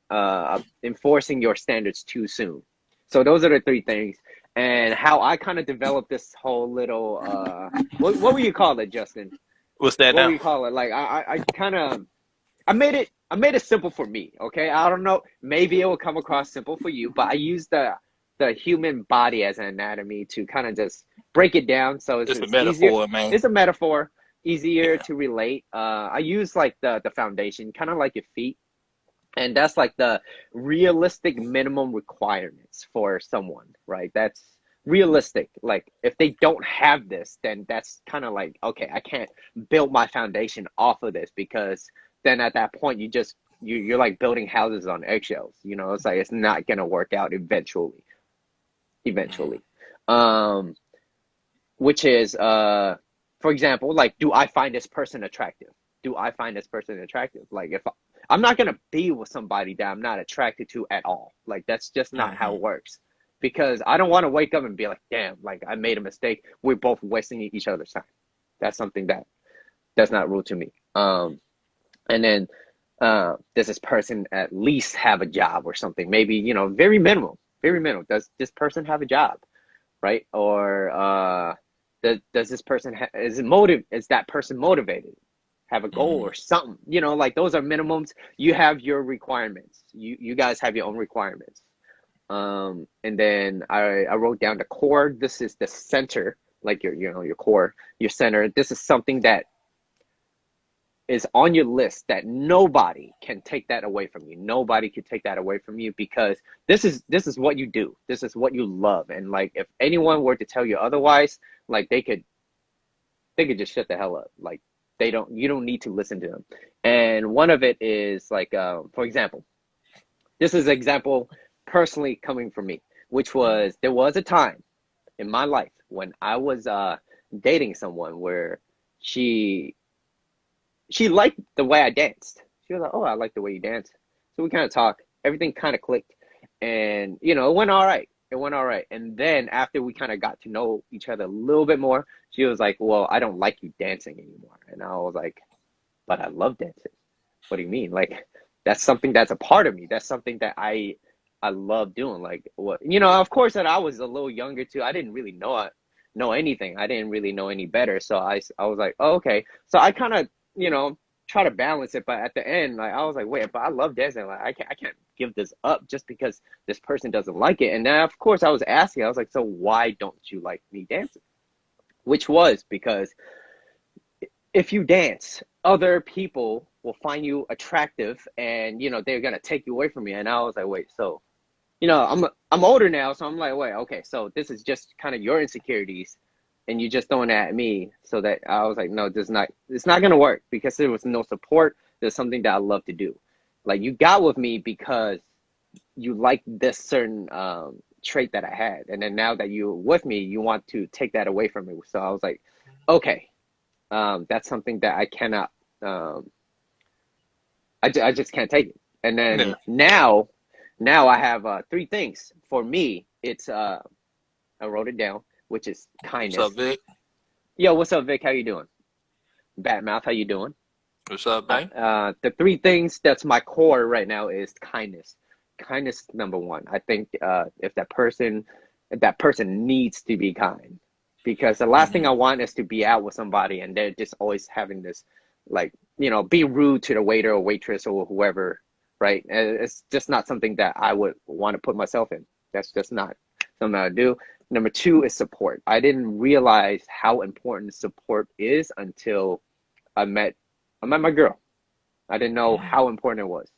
enforcing your standards too soon? So those are the three things. And how I kind of developed this whole little what would you call it, Justin? What's that What would now? you call it? Like I kind of I made it simple for me. Okay, I don't know. Maybe it will come across simple for you, but I use the human body as an anatomy to kind of just break it down so It's a it's easier. metaphor, man. It's a metaphor, easier Yeah. to relate. I use like the foundation, kind of like your feet, and that's like the realistic minimum requirements for someone, right? That's realistic. Like, if they don't have this, then that's kind of like, okay, I can't build my foundation off of this, because then at that point you're like building houses on eggshells. It's like it's not gonna work out eventually. um which is for example, like, do I find this person attractive? do I find this person attractive? Like, if I'm not gonna be with somebody that I'm not attracted to at all. Like, that's just not how it works. Because I don't want to wake up and be like, damn, like I made a mistake. We're both wasting each other's time. That's something that's not rude to me. And then does this person at least have a job or something? Maybe, you know, very minimal, very minimal. Does this person have a job, right? Or does this person is that person motivated? Have a goal or something? You know, like those are minimums. You have your requirements. You guys have your own requirements. And then I wrote down the core. This is the center, like your core, your center. This is something that is on your list that nobody can take that away from you. Nobody can take that away from you, because this is what you do. This is what you love. And like, if anyone were to tell you otherwise, like they could just shut the hell up. Like you don't need to listen to them. And one of it is like, for example, this is an example personally coming from me, which was, there was a time in my life when I was dating someone where she liked the way I danced. She was like, oh, I like the way you dance. So we kind of talked. Everything kind of clicked. And, you know, it went all right. It went all right. And then after we kind of got to know each other a little bit more, she was like, well, I don't like you dancing anymore. And I was like, but I love dancing. What do you mean? Like, that's something that's a part of me. That's something that I love doing. Like, what, you know, of course, that I was a little younger too. I didn't really know anything. I didn't really know any better. So I was like, oh, okay. So I kind of, you know, try to balance it, but at the end, like, I was like, wait, but I love dancing. Like, I can't give this up just because this person doesn't like it. And then of course I was asking, I was like, so why don't you like me dancing? Which was because if you dance, other people will find you attractive, and you know, they're gonna take you away from you. And I was like, wait, so, you know, I'm older now, so I'm like, wait, okay, so this is just kind of your insecurities, and you just throwing it at me. So that I was like, no, it's not gonna work, because there was no support. There's something that I love to do. Like, you got with me because you like this certain trait that I had, and then now that you're with me, you want to take that away from me. So I was like, okay, that's something that I cannot. I just can't take it. And then now I have 3 things. For me, it's I wrote it down, which is kindness. What's up, Vic? Yo, what's up, Vic? How you doing? Badmouth, how you doing? What's up, man? The 3 things that's my core right now is kindness. Kindness, number 1. I think if that person needs to be kind, because the last thing I want is to be out with somebody and they're just always having this, like, you know, be rude to the waiter or waitress or whoever, right? It's just not something that I would want to put myself in. That's just not something I do. Number 2 is support. I didn't realize how important support is until I met my girl. I didn't know how important it was.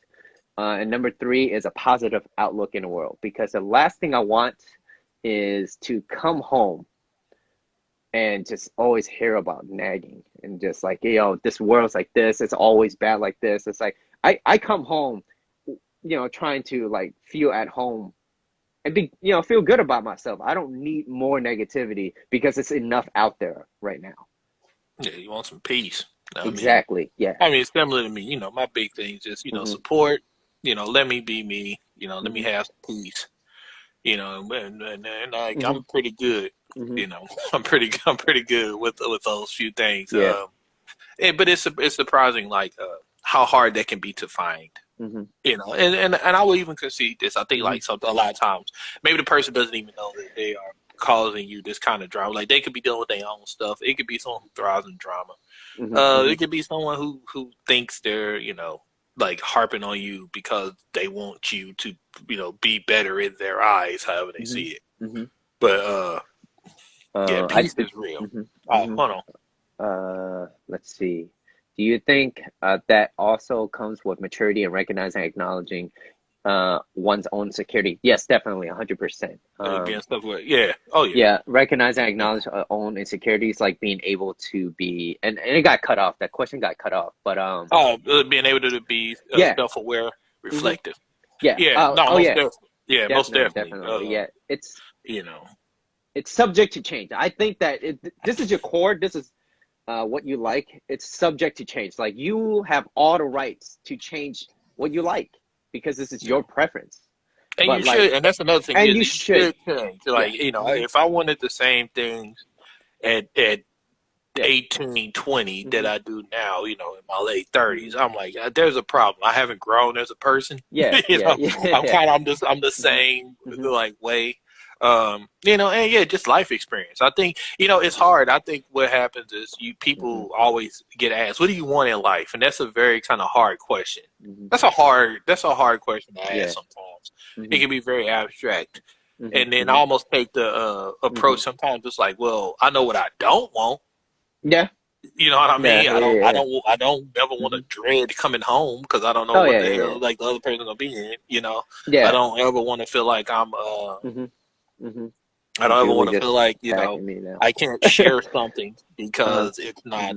And number 3 is a positive outlook in the world, because the last thing I want is to come home and just always hear about nagging and just like, you know, this world's like this. It's always bad like this. It's like, I come home, you know, trying to like feel at home and be, you know, feel good about myself. I don't need more negativity because it's enough out there right now. Yeah, you want some peace. Exactly. Yeah. I mean, it's similar to me. You know, my big thing is just, you know, support. You know, let me be me. You know, let me have some peace. You know, and like, I'm pretty good. You know, I'm pretty good with those few things. Yeah. But it's surprising, like how hard that can be to find. You know, and I will even concede this. I think like a lot of times maybe the person doesn't even know that they are causing you this kind of drama. Like, they could be dealing with their own stuff. It could be someone who thrives in drama. It could be someone who thinks they're, you know, like harping on you because they want you to, you know, be better in their eyes, however they see it. But yeah, peace is real. Hold on. Let's see. Do you think that also comes with maturity and recognizing and acknowledging one's own security? Yes, definitely, 100%. Against stuff like, yeah. Oh, yeah. Yeah, recognize and acknowledge our own insecurities, like being able to be, and it got cut off. That question got cut off, but being able to be self-aware, reflective. Yeah. Yeah. Definitely. Yeah, most definitely. Yeah, it's, you know, it's subject to change. I think that this is your core. This is what you like, it's subject to change. Like you have all the rights to change what you like because this is your preference. And But you like, should, and that's another thing. and Is you you should, should change. yeah, Like, if I wanted the same things at yeah, 18, 20 that hmm I do now, in my late 30s, I'm like, there's a problem. I haven't grown as a person. yeah, you yeah, know, yeah, I'm the hmm same hmm like way. And yeah, just life experience. I think, it's hard. I think what happens is hmm people always get asked, what do you want in life? And that's a very kind of hard question. hmm That's a hard question to ask yeah, sometimes. It hmm can be very abstract. hmm And then I hmm almost take the hmm approach sometimes it's like, well, I know what I don't want. yeah, You know what I yeah, mean? yeah, yeah. I don't ever want hmm to dread coming home because I don't know Oh what yeah, the yeah, yeah, hell like the other person gonna be in. I yeah. don't ever want to feel like hmm hmm I don't ever Julie want to feel just like attacking me now. I can't share something Uh-huh. because it's not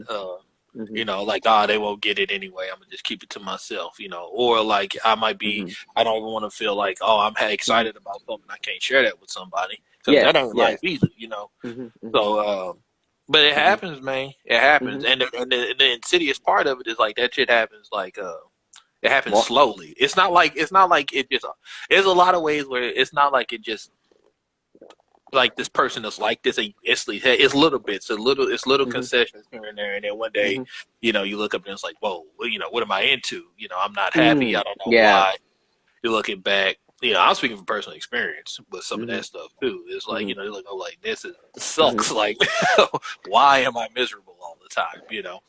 hmm hmm like they won't get it anyway. I'm gonna just keep it to myself. Or like hmm I don't even want to feel like I'm hmm excited about something I can't share that with somebody because Yeah, that ain't yeah. life either. hmm hmm So, but it hmm happens, man. It happens, hmm and the insidious part of it is like that shit happens like it happens Well, slowly. It's not like it just. There's a lot of ways where it's not like it just like this person is like this. It's little bits, it's little hmm concessions here and there, and then one day, hmm you look up and it's like, whoa, well, what am I into? I'm not happy. I mm, don't know yeah. why. You're looking back. I'm speaking from personal experience with some of hmm that stuff too. It's like, hmm you look, oh, like this hmm sucks. Like, why am I miserable all the time?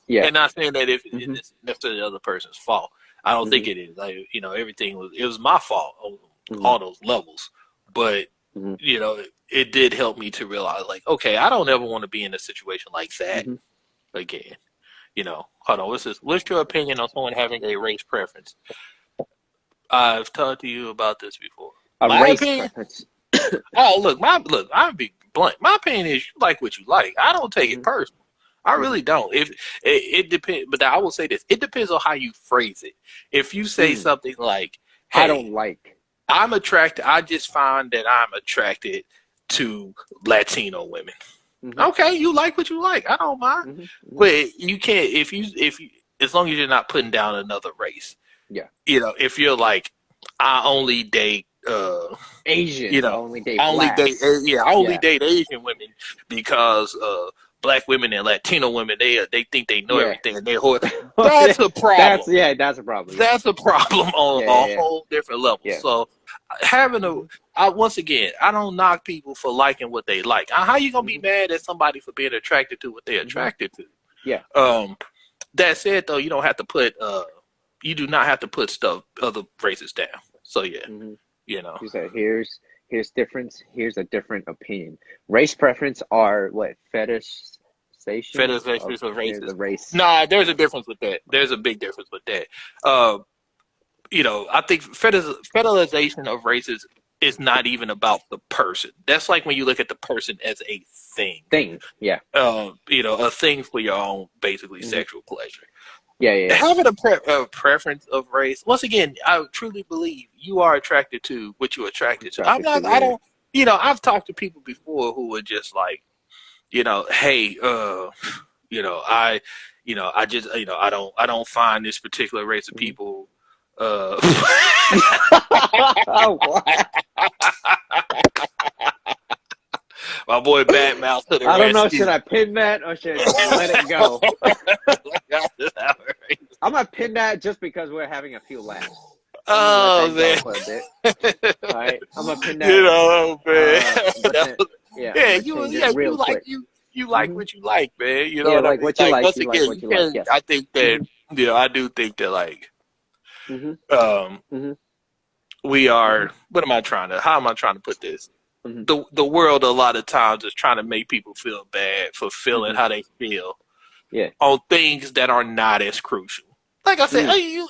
Yeah. And not saying that if hmm it's necessarily the other person's fault. I don't think hmm it is. Like, it was my fault on hmm all those levels. But, hmm it did help me to realize, like, okay, I don't ever want to be in a situation like that hmm again. Hold on, what's your opinion on someone having a race preference? I've talked to you about this before. A My race opinion. preference. Oh, look. I'll be blunt. My opinion is you like what you like. I don't take it hmm personal. I hmm really don't. If it depends, but I will say this: it depends on how you phrase it. If you say Mm. something like, I "Hey, don't like. I'm attracted. I just find that I'm attracted to Latino women." hmm Okay, you like what you like. I don't mind, hmm hmm but you can't if you as long as you're not putting down another race. Yeah. If you're like, I only date you Asians. I know, only date blacks. I only Yeah. date Asian women because black women and Latino women they think they know Yeah. everything and they're that's a problem. That's a problem. Yeah. That's a problem on Yeah. a Yeah. whole different level. Yeah. So having hmm once again, I don't knock people for liking what they like. How you gonna be hmm mad at somebody for being attracted to what they're hmm attracted to? Yeah. Um, that said, though, you do not have to put stuff other races down. So yeah, hmm you know. You said here's difference. Here's a different opinion. Race preference are what fetishization of Fetishization of the races. race. Nah, there's a difference with that. There's a big difference with that. Uh, I think fetishization of races is not even about the person. That's like when you look at the person as a thing. Thing. Yeah. A thing for your own basically hmm sexual pleasure. Yeah. Yeah. Having a preference of race, once again, I truly believe you are attracted to what you're attracted to. I'm Attracted to. not. I Yeah. don't. I've talked to people before who were just like, hey, I, I just, I don't find this particular race of hmm people. What? My boy Bad Mouth to the I don't know. rescue. Should I pin that or should I let it go? I'm gonna pin that just because we're having a few laughs. I'm gonna Oh let man, that go for a bit. All right, I'm gonna pin that. man. But then, yeah, I'm Yeah, gonna change it real quick. you like hmm what you like, man. You know Yeah, what I like mean? what you Like like. once You like again, what you you like. can. Yes. I think that hmm I do think that like hmm um hmm we hmm are. What am I trying to? How am I trying to put this? hmm The world a lot of times is trying to make people feel bad for feeling hmm how they feel Yeah. on things that are not as crucial. Like I said, Mm.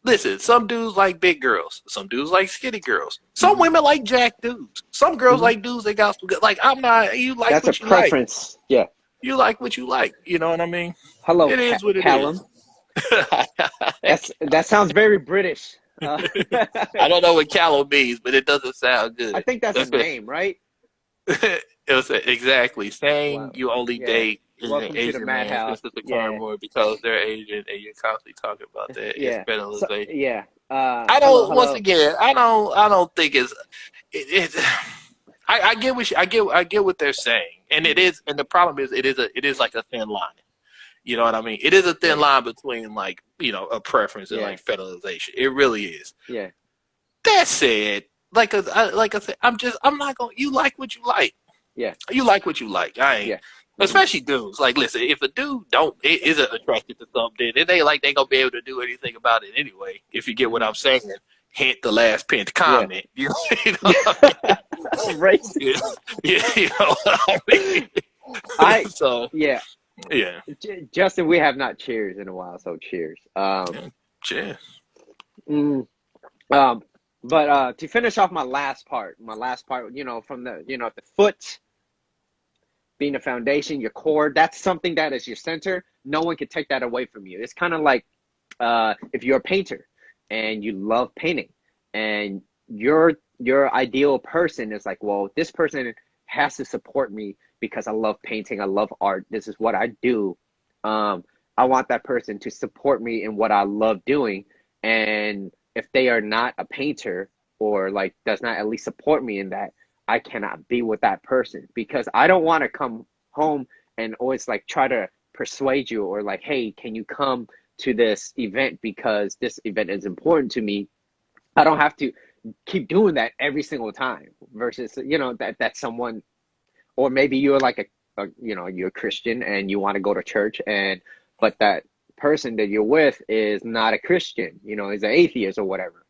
listen, some dudes like big girls. Some dudes like skinny girls. Some hmm women like jack dudes. Some girls hmm like dudes that got some good. Like I'm not. You like That's a what you like. preference. Yeah. You like what you like. You know what I mean? Hello, It is what it is. Callum. That sounds very British. I don't know what callow means, but it doesn't sound I good. think that's a name, right? It was exactly saying Wow. you only Yeah. date Welcome to the Asian man, this madhouse. is the Yeah, cardboard because they're Asian and you're constantly talking about that. It's yeah. So federalization. yeah. I Hello, don't. Once hello. again, I don't think it. I get what I get what they're saying, and it Mhm. is. And the problem is, it is like a thin line. You know what I mean? It is a thin Yeah, line between like a preference and yeah, like federalization. It really is. yeah, That said, like I said, I'm not gonna. You like what you like. yeah, You like what you like. I ain't. yeah. Hmm. Especially dudes. Like, listen, if a dude isn't attracted to something, it ain't like they gonna be able to do anything about it anyway. If you get what Hmm. I'm saying, hint the last pinned Yeah. comment. You know what I mean? Racist. Yeah, yeah, you know what I mean. I So yeah. yeah, Justin, we have not cheers in a while, so cheers. yeah, cheers. Mm, um, but to finish off my last part, from the foot being the foundation, your core, that's something that is your center. No one can take that away from you. It's kind of like if you're a painter and you love painting, and your ideal person is like, well, this person has to support me because I love painting, I love art. This is what I do. Um, I want that person to support me in what I love doing, and if they are not a painter or like does not at least support me in that, I cannot be with that person because I don't want to come home and always like try to persuade you or like, hey, can you come to this event because this event is important to me. I don't have to keep doing that every single time versus, that someone, or maybe you're like you're a Christian and you want to go to church but that person that you're with is not a Christian, is an atheist or whatever.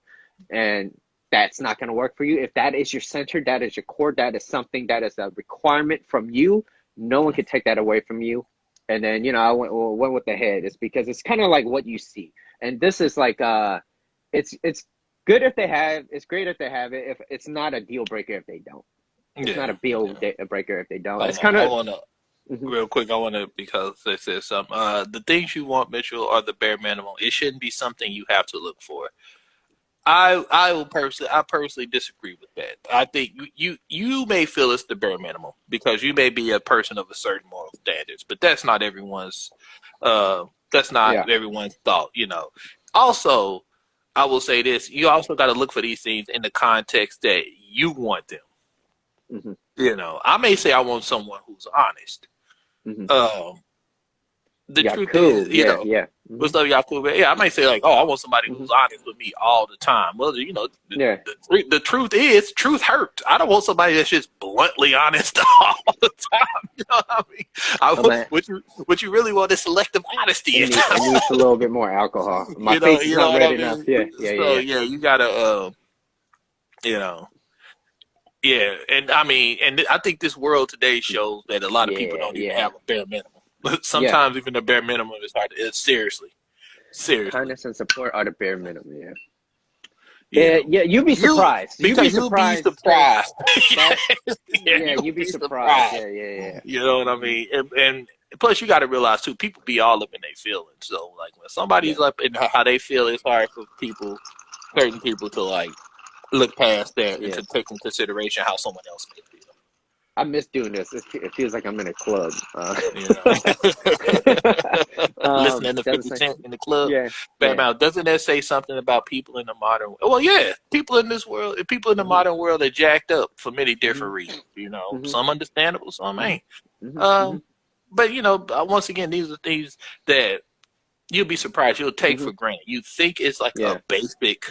And that's not going to work for you. If that is your center, that is your core, that is something that is a requirement from you. No one can take that away from you. And then, I went with the head. It's because it's kind of like what you see. And this is like, it's good if they have, it's great if they have it. If it's not a deal breaker if they don't. It's not Yeah, a deal yeah. breaker if they don't. Hold It's on, kind I of, wanna mhm. real quick. I wanna because they said something. The things you want, Mitchell, are the bare minimum. It shouldn't be something you have to look for. I personally disagree with that. I think you may feel it's the bare minimum because you may be a person of a certain moral standards, but that's Yeah. not everyone's thought, you know. Also, I will say this, you also got to look for these things in the context that you want them. Hmm. You know, I may say I want someone who's honest. Hmm. Um, the Yeah, truth is, cool. Yeah, yeah. Hmm. what's up, Yaku? Yeah, I might say like, oh, I want somebody Hmm. who's honest with me all the time. Well, Yeah. the truth is, truth hurts. I don't want somebody that's just bluntly honest all the time. You know what I mean? Oh man, What you really want is selective honesty. it needs a little bit more alcohol. My face is You know not what red I enough. mean. Yeah, yeah, yeah, So yeah. yeah, you gotta, you know. Yeah, and I mean, and I think this world today shows that a lot of people Yeah, don't even yeah, have a bare minimum. yeah. Sometimes even the bare minimum is hard. It's seriously, Kindness and support are the bare minimum. Yeah, you yeah, know, yeah. You'd be you surprised. You'd be because you'll be surprised because surprised. that. Yeah, Yeah, you'll you'd be be surprised. surprised. Yeah, yeah, yeah. You know what I Hmm. mean? And plus, you got to realize too, people be all up in their feelings. So, like when Yeah, somebody's up in how they feel, it's hard for certain people, to like look past that and yeah. to take in consideration how someone else may feel. I miss doing this. It feels like I'm in a club. You know, listening to Doesn't 50 say. Cent in the club. Yeah, Bam yeah. out. Doesn't that say something about people in the modern? Well, yeah, people in this world, people in the Hmm. modern world are jacked up for many Hmm. different reasons. You know, Hmm. some understandable, some Hmm. ain't. Hmm. Hmm. Um, but once again, these are things that you'll be surprised you'll take Hmm. for granted. You think it's like a Yeah. basic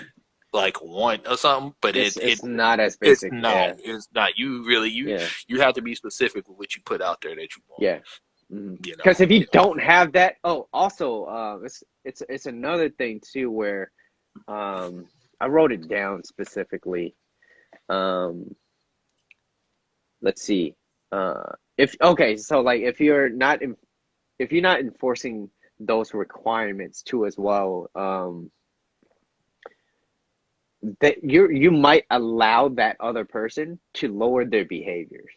like want or something, but It's not as it's basic. not. Yeah, It's not. You really yeah. you have to be specific with what you put out there that you want. Yeah. You Because know. if you don't have that, oh, also, it's another thing too where I wrote it down specifically. Um, let's see. If okay, so like if you're not enforcing those requirements too as well, that you might allow that other person to lower their behaviors.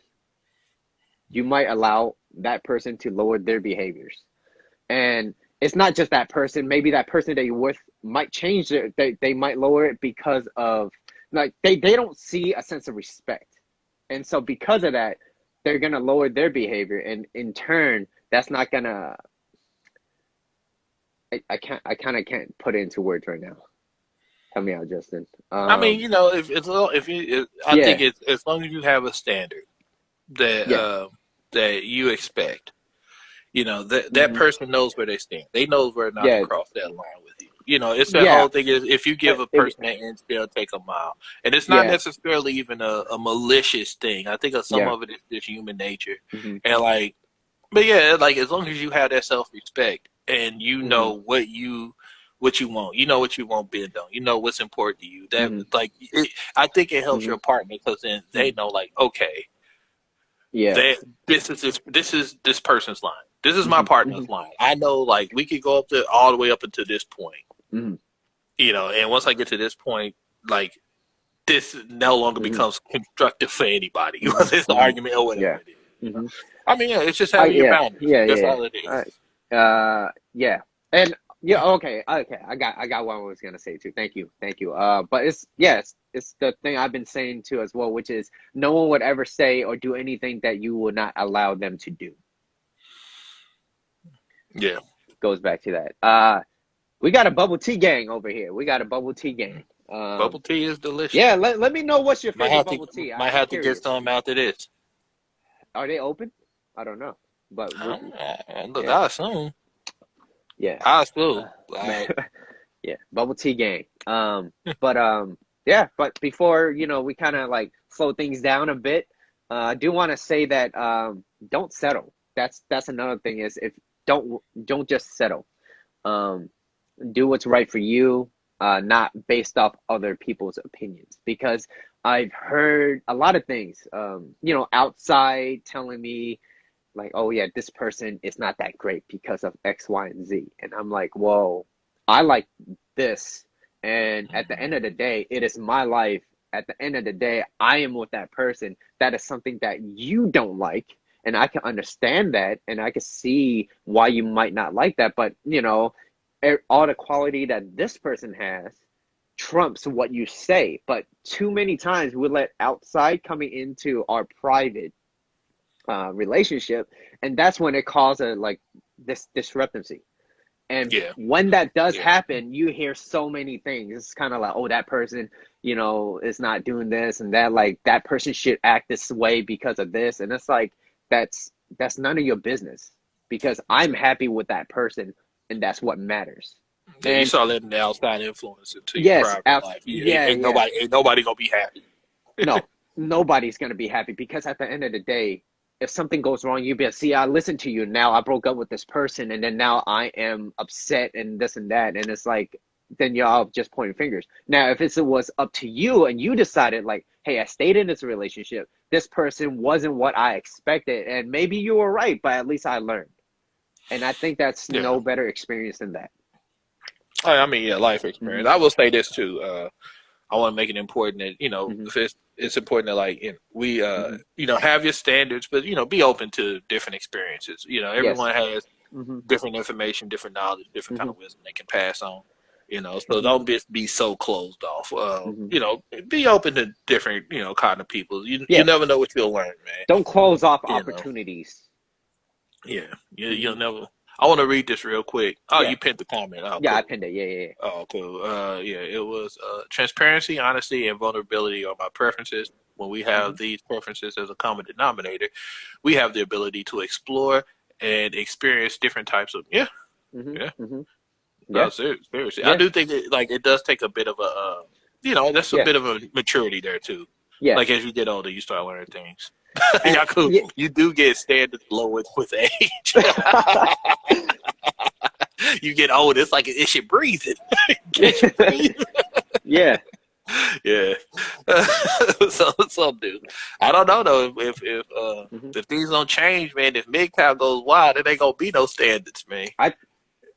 You might allow that person to lower their behaviors. And it's not just that person. Maybe that person that you're with might change they might lower it because of like they don't see a sense of respect. And so because of that, they're gonna lower their behavior. And in turn, that's not gonna. I can't. I kind of can't put it into words right now. Help me out, Justin. I mean, you know, if you, I think Yeah, it's as long as you have a standard that yeah. that you expect, you know, that Hmm. person knows where they stand. They knows where not to Yeah, cross that line with you. You know, it's that yeah. whole thing is if you give a It, person an inch, they'll take a mile, and it's not yeah, necessarily even a malicious thing. I think of some yeah. of it is just human nature, Hmm. and like, but yeah, like as long as you have that self respect and you Hmm. know what you want, you know what you want bend on, you know what's important to you. That Hmm. like, I think it helps Hmm. your partner because then they Hmm. know like, okay, Yeah. that this is this person's line. This is my Hmm. partner's Hmm. line. I know like we could go up to all the way up until this point, Hmm. you know, and once I get to this point, like this no longer Hmm. becomes constructive for anybody, Hmm. whether it's an Hmm. argument or whatever Yeah. it is. You know? Hmm. I mean, yeah, it's just having your Yeah, boundaries. yeah, That's yeah, all it yeah. is. Yeah, and yeah, okay, okay. I got what I was gonna say too. Thank you, thank you. But it's yes, it's the thing I've been saying too as well, which is no one would ever say or do anything that you would not allow them to do. Yeah. Goes back to that. We got a bubble tea gang over here. We got a bubble tea gang. Bubble tea is delicious. Yeah. Let me know what's your Might favorite have to bubble tea. might I'm have to get curious. some after this. Are they open? I don't know, but Look, yeah, I assume. yeah. I assume. Uh, Like, Yeah, bubble tea gang. But yeah, but before we kind of like slow things down a bit, I do want to say that don't settle. That's another thing is if don't just settle. Um, do what's right for you, not based off other people's opinions. Because I've heard a lot of things, outside telling me like, oh yeah, this person is not that great because of X, Y, and Z. And I'm like, whoa, I like this. And at the end of the day, it is my life. At the end of the day, I am with that person. That is something that you don't like. And I can understand that. And I can see why you might not like that. But, all the quality that this person has trumps what you say. But too many times we let outside coming into our private relationship, and that's when it causes like this discrepancy. And yeah, when that does yeah. happen, you hear so many things. It's kind of like, oh, that person, is not doing this and that. Like that person should act this way because of this, and it's like that's none of your business because I'm happy with that person, and that's what matters. Yeah, you And start letting the outside influence into your yes, private life. yeah, yeah. Ain't nobody gonna be happy. No, nobody's gonna be happy because at the end of the day, if something goes wrong, you be like, see, I listened to you. Now I broke up with this person, and then now I am upset and this and that, and it's like then y'all just pointing fingers. Now, if it was up to you and you decided like, hey, I stayed in this relationship, this person wasn't what I expected, and maybe you were right, but at least I learned. And I think that's Yeah. no better experience than that. I mean, yeah, life experience. Hmm. I will say this too. I want to make it important that Hmm. if it's important that like we Hmm. have your standards, but be open to different experiences. Yes. Everyone has Hmm. different information, different knowledge, different kind Hmm. of wisdom they can pass on. So Hmm. don't be so closed off. Hmm. Be open to different kind of people. You Yeah. never know what you'll learn, man. Don't close off You know, opportunities. yeah, Hmm. you'll never. I want to read this real quick. Oh, Yeah. you pinned the comment. Oh, Yeah, I cool. pinned it. Yeah, yeah, yeah. Oh, cool. Yeah, it was transparency, honesty, and vulnerability are my preferences. When we Hmm. have these preferences as a common denominator, we have the ability to explore and experience different types of Hmm. yeah. Hmm. No, Yeah. seriously, I Yeah. do think that like it does take a bit of a that's a Yeah. bit of a maturity there too. Yeah. Like as you get older, you start learning things. And Yaku, yeah. you do get standards lowered with age. You get old, it's like it should breathing. Can't you breathe? Yeah. Yeah. Some do. I don't know though Hmm. if things don't change, man. If MGTOW goes wild, then ain't gonna be no standards, man.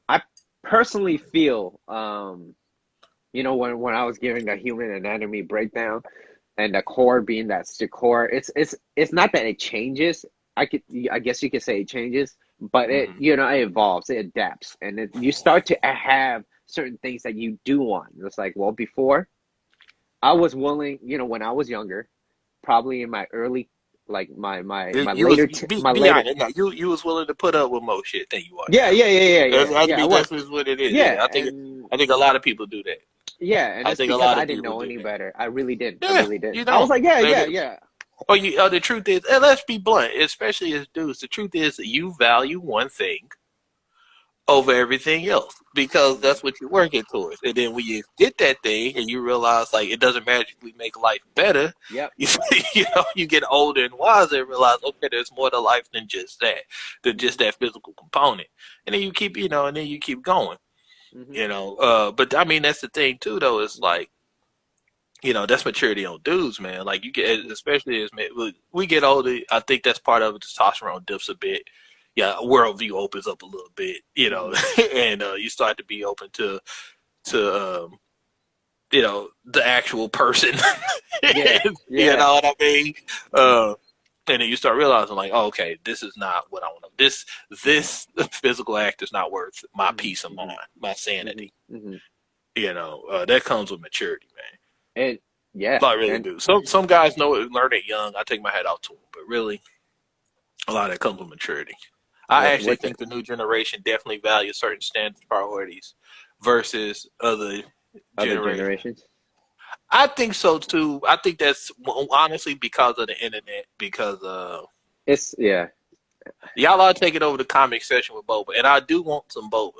I personally feel when I was giving a human anatomy breakdown and the core being that's the core, it's not that it changes. I guess you could say it changes, but Hmm. it evolves, it adapts, and you start to have certain things that you do want. It's like, well, before I was willing, when I was younger, probably in my early like my You was my be later. honest. Now, you was willing to put up with more shit than you are Yeah, now. yeah, yeah, yeah, yeah, I yeah. I mean, was. that's just what it is. Yeah, Yeah, and I think a lot of people do that. yeah, and I it's think a because lot I of didn't people know do any that. better. I really didn't. I Yeah, really didn't. you I was don't. like, yeah, They yeah, do. yeah. Or the truth is, and let's be blunt, especially as dudes, the truth is that you value one thing over everything else because Mhm. that's what you're working towards. And then when you get that thing and you realize like it doesn't magically make life better, Yep. you get older and wiser and realize, okay, there's more to life than just that, than just Mhm. that physical component. And then you keep, and then you keep going, Mhm. But I mean, that's the thing too, though, is like, that's maturity on dudes, man. Like you get, Mhm. especially as men, we get older. I think that's part of it. Testosterone dips a bit. Yeah, worldview opens up a little bit, Mhm. and you start to be open to the actual person. Yeah. You Yeah. know what I mean? Mhm. And then you start realizing, like, oh, okay, this is not what I want to. This physical act is not worth my Mhm. peace of mind, Mhm. my Mhm. sanity. Mhm. That comes with maturity, man. And yeah, I really and do. Some guys know it, learn it young. I take my hat off to them, but really, a lot of that comes with maturity. I actually what the think the new generation definitely values certain standards, priorities, versus other other generations. generations? I think so too. I think that's honestly because of the internet. Because It's yeah. y'all are taking over the comic section with boba, and I do want some boba.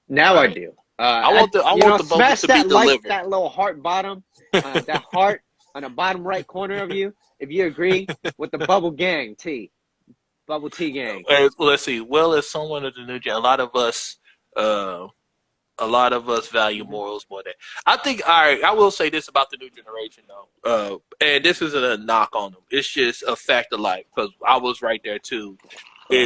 Now I Right? do. I want the boba Smash to be that like, delivered. that little heart bottom, that heart on the bottom right corner of you, if you agree with the bubble tea gang. Let's see. Well, as someone of the new gen, uh, a lot of us value Hmm. morals more than I think. All right, I will say this about the new generation, though, and this isn't a knock on them. It's just a fact of life because I was right there too. Yeah.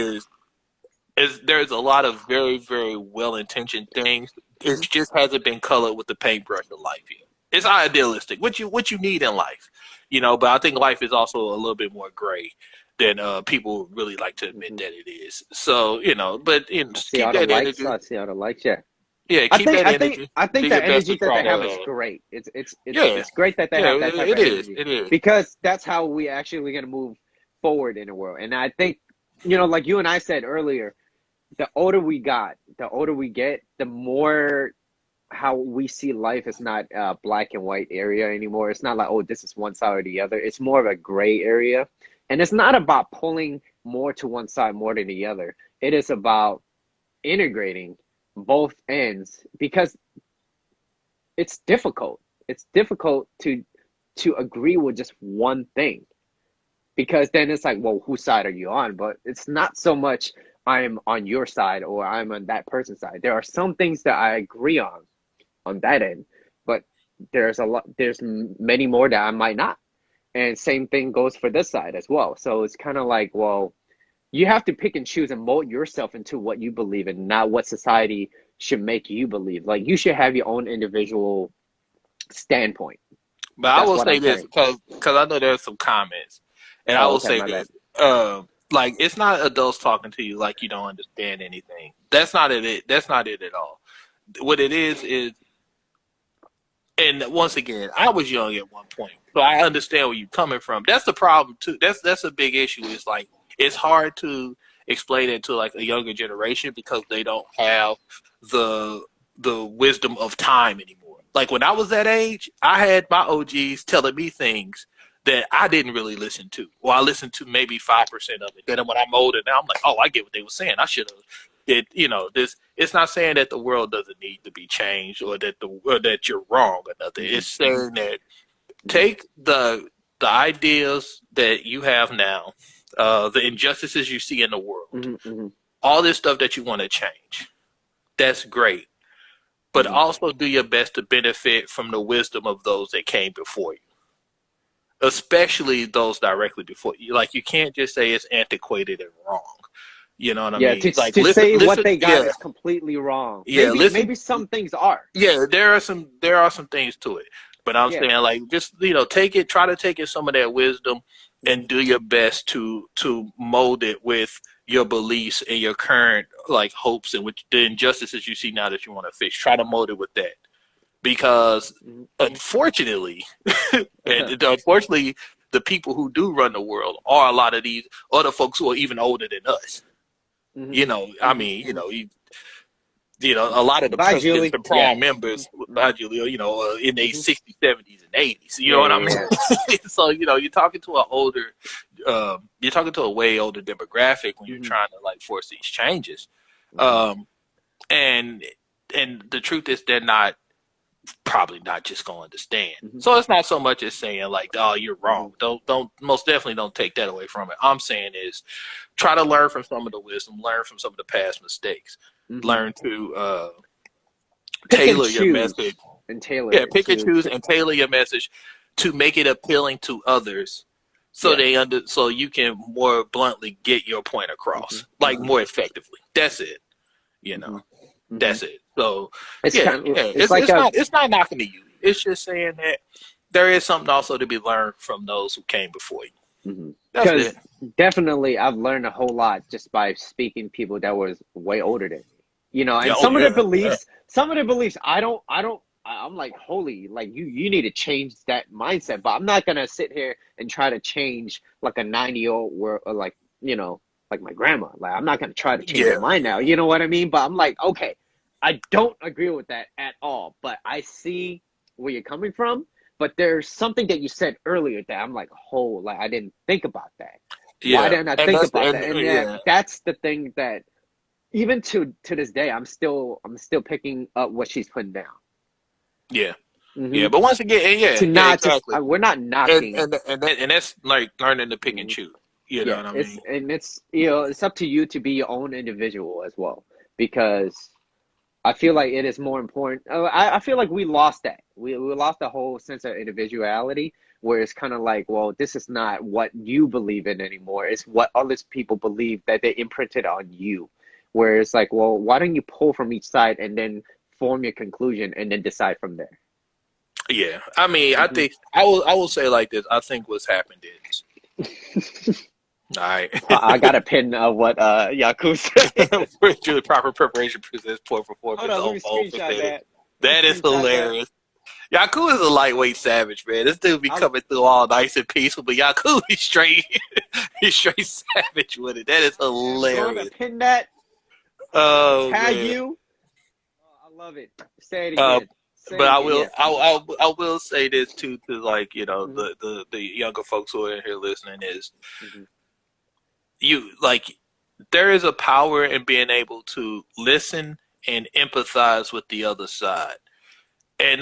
Is there's a lot of very very well intentioned things. It Hmm. just hasn't been colored with the paintbrush of life yet. It's idealistic. What you need in life, But I think life is also a little bit more gray than people really like to admit Hmm. that it is. So but I see keep all the that likes. energy. I see all the likes. Yeah. Yeah, keep that energy. I Do think your the best to energy that try they have is to. great. Yeah, It's great that they yeah, have that type of it is. energy It is. because that's how we actually going to move forward in the world. And I think, like you and I said earlier, the older we get, the more how we see life is not a black and white area anymore. It's not like, oh, this is one side or the other. It's more of a gray area. And it's not about pulling more to one side more than the other. It is about integrating both ends because it's difficult. It's difficult to agree with just one thing because then it's like, well, whose side are you on? But it's not so much I'm on your side or I'm on that person's side. There are some things that I agree on that end, but there's many more that I might not. And same thing goes for this side as well. So it's kind of like, well, you have to pick and choose and mold yourself into what you believe in, not what society should make you believe. Like you should have your own individual standpoint. But I That's will what say I'm this saying. because I know there's some comments, and I Oh, will okay, say my bad. this. Like it's not adults talking to you like you don't understand anything. That's not it. That's not it at all. What it is, and once again, I was young at one point, so I understand where you're coming from. That's the problem too. That's a big issue. It's like it's hard to explain it to like a younger generation because they don't have the the wisdom of time anymore. Like when I was that age, I had my OGs telling me things that I didn't really listen to, or I listened to maybe 5% of it. Then when I'm older now, I'm like, oh, I get what they were saying. I should have. This. It's not saying that the world doesn't need to be changed, or that you're wrong or nothing. Hmm. It's Hmm. saying that Hmm. take the ideas that you have now, the injustices you see in the world, Hmm. Hmm. all this stuff that you want to change. That's great, but Hmm. also do your best to benefit from the wisdom of those that came before you, especially those directly before you. Like you can't just say it's antiquated and wrong. You know what I Yeah, mean? Like to say what listen, they got yeah, is completely wrong. yeah, listen, Maybe some things are. yeah. There are some things to it, but I'm Yeah. saying like just try to take in some of that wisdom Hmm. and do your best to mold it with your beliefs and your current like hopes and with the injustices you see now that you want to fix. Try to mold it with that because Hmm. unfortunately, and unfortunately. the people who do run the world are a lot of these other folks who are even older than us. You know, I mean, a lot of the Bye, presidents Julie. and prime members, Julie, in their 60s, 70s, and 80s. You know what I mean? So, you're talking to you're talking to a way older demographic when you're trying to like force these changes. And the truth is they're probably not just going to understand. So it's not so much as saying like, oh, you're wrong. Don't most definitely don't take that away from it. I'm saying is try to learn from some of the wisdom, learn from some of the past mistakes, learn to tailor your message and tailor. Yeah, pick and choose and tailor your message to make it appealing to others, so so you can more bluntly get your point across, like more effectively. That's it. That's it. So it's not knocking to you. It's just saying that there is something also to be learned from those who came before you. Because definitely I've learned a whole lot just by speaking to people that was way older than me. And some of the beliefs I'm like, holy, like you need to change that mindset. But I'm not gonna sit here and try to change like a 90-year-old or like like my grandma. Like I'm not gonna try to change her mind now. You know what I mean? But I'm like, okay, I don't agree with that at all. But I see where you're coming from. But there's something that you said earlier that I'm like, like I didn't think about that. Why didn't I think about that? And that's the thing that even to this day, I'm still picking up what she's putting down. Yeah. But once again, exactly. We're not knocking, and that's like learning to pick and choose. You know what I mean? And it's it's up to you to be your own individual as well, because I feel like it is more important. I feel like we lost that. We lost the whole sense of individuality, where it's kind of like, well, this is not what you believe in anymore. It's what other people believe that they imprinted on you. Where it's like, well, why don't you pull from each side and then form your conclusion and then decide from there? Yeah, I mean, I think I will say like this. I think what's happened is. All right. I got a pin of what Yaku said. Truly proper preparation presents point for four. Hold on, let me screenshot that. That is hilarious. Yaku is a lightweight savage, man. This dude be coming through all nice and peaceful, but Yaku he's straight savage with it. That is hilarious. I'm gonna pin that. Tag you. Oh, I love it. Say it again. But I will say this too, to like the younger folks who are in here listening is. There is a power in being able to listen and empathize with the other side, and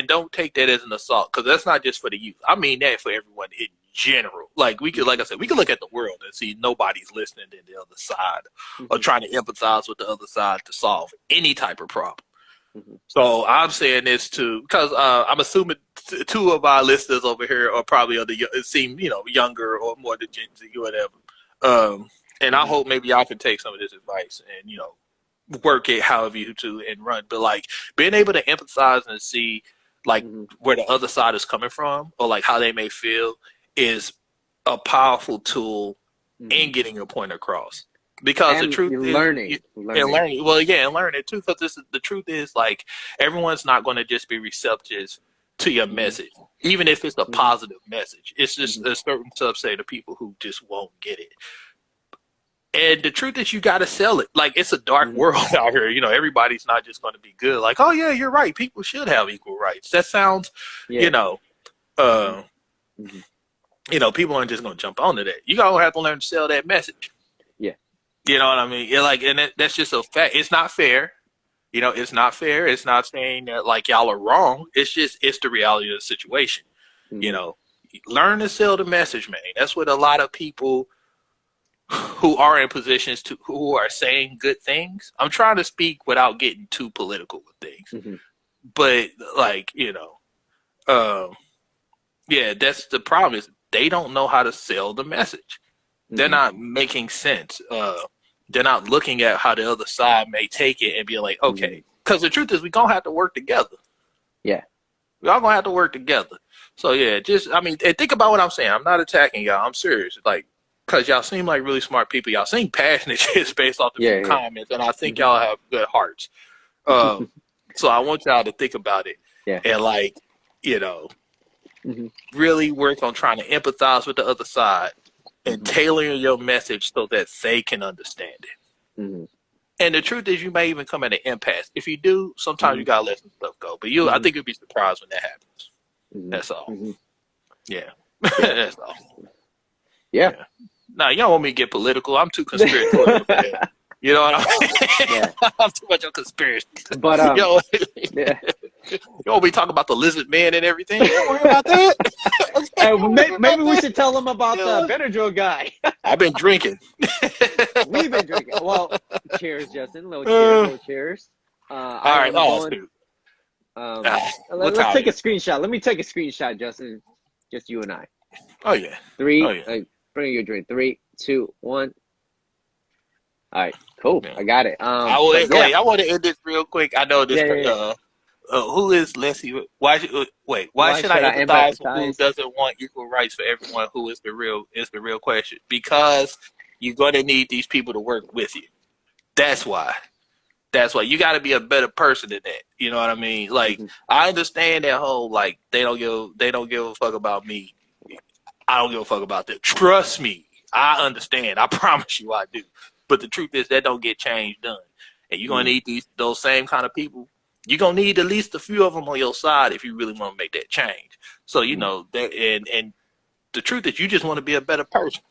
don't take that as an assault, because that's not just for the youth. I mean that for everyone in general. Like I said, we can look at the world and see nobody's listening to the other side or trying to empathize with the other side to solve any type of problem. So I'm saying this because I'm assuming two of our listeners over here are probably younger or more than Gen Z or whatever. And I hope maybe y'all can take some of this advice and work it however you to and run. But like being able to empathize and see like where the other side is coming from or like how they may feel is a powerful tool in getting your point across. Because the truth is learning. Well, yeah, and learn it too. Because the truth is, like, everyone's not going to just be receptive to your message, even if it's a positive message. It's just a certain subset of people who just won't get it. And the truth is, you got to sell it. Like, it's a dark world out here. Everybody's not just going to be good. Like, oh yeah, you're right. People should have equal rights. That sounds, people aren't just going to jump onto that. You gotta have to learn to sell that message. You know what I mean? That's just a fact. It's not fair. It's not fair. It's not saying that like y'all are wrong. It's the reality of the situation. Learn to sell the message, man. That's what a lot of people who are in positions who are saying good things. I'm trying to speak without getting too political with things, but like that's the problem is they don't know how to sell the message. They're not making sense. They're not looking at how the other side may take it and be like, okay. Because the truth is, we're going to have to work together. Yeah. We're all going to have to work together. So, yeah, and think about what I'm saying. I'm not attacking y'all. I'm serious. Like, because y'all seem like really smart people. Y'all seem passionate just based off the comments. And I think y'all have good hearts. So I want y'all to think about it. Yeah. And, like, really work on trying to empathize with the other side and tailoring your message so that they can understand it. And the truth is, you may even come at an impasse. If you do, sometimes you gotta let some stuff go. But I think you'll be surprised when that happens. That's all. Yeah, that's all. Yeah. Now, you don't want me to get political. I'm too conspiratorial for that. You know what I mean? Yeah. I'm too much on conspiracy. But you want me to talk about the lizard man and everything? You don't worry about that. Maybe we should tell them about the Benadryl guy. I've been drinking. We've been drinking. Well, cheers, Justin. Little cheers. All right. Let's take a screenshot. Let me take a screenshot, Justin. Just you and I. Oh yeah. Bring your drink. 3, 2, 1. All right. Cool. Yeah. I got it. I want to end this real quick. I know this. Who is Leslie? Why should I empathize with who doesn't want equal rights for everyone? Who is the real question? Because you're going to need these people to work with you. That's why. You got to be a better person than that. You know what I mean? Like I understand that whole like they don't give a fuck about me. I don't give a fuck about them. Trust me, I understand. I promise you, I do. But the truth is that don't get change done, and you're gonna need those same kind of people. You're gonna need at least a few of them on your side if you really want to make that change. So you know that, and the truth is you just want to be a better person.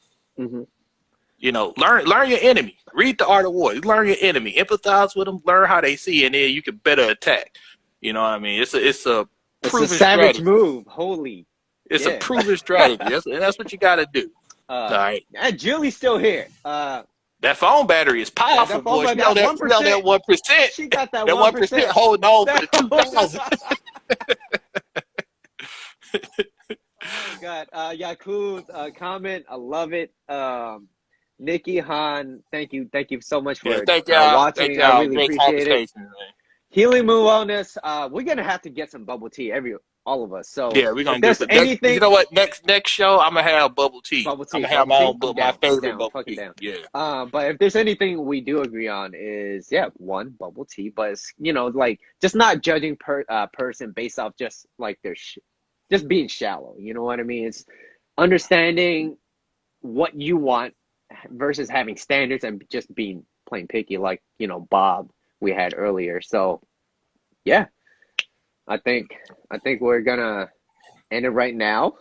You know, learn your enemy. Read The Art of War. Learn your enemy. Empathize with them. Learn how they see, and then you can better attack. You know what I mean? It's a proven savage strategy. move. Holy. It's a proven strategy. That's what you got to do. All right. And Julie's still here. That phone battery is powerful, boy. She got that 1%. She got that 1% holding on for the 2000. Got Yaku's comment. I love it. Nikki Han, thank you so much for watching. Thank y'all. I really appreciate it. Man. Healing Moon Wellness. We're gonna have to get some bubble tea, all of us. So yeah, we're gonna get anything. You know what? Next show, I'm gonna have bubble tea. I'm gonna have my favorite bubble tea. Yeah. But if there's anything we do agree on is one, bubble tea, but it's, like just not judging person based off just like their just being shallow. You know what I mean? It's understanding what you want versus having standards and just being plain picky, like Bob we had earlier. So yeah. I think we're gonna end it right now.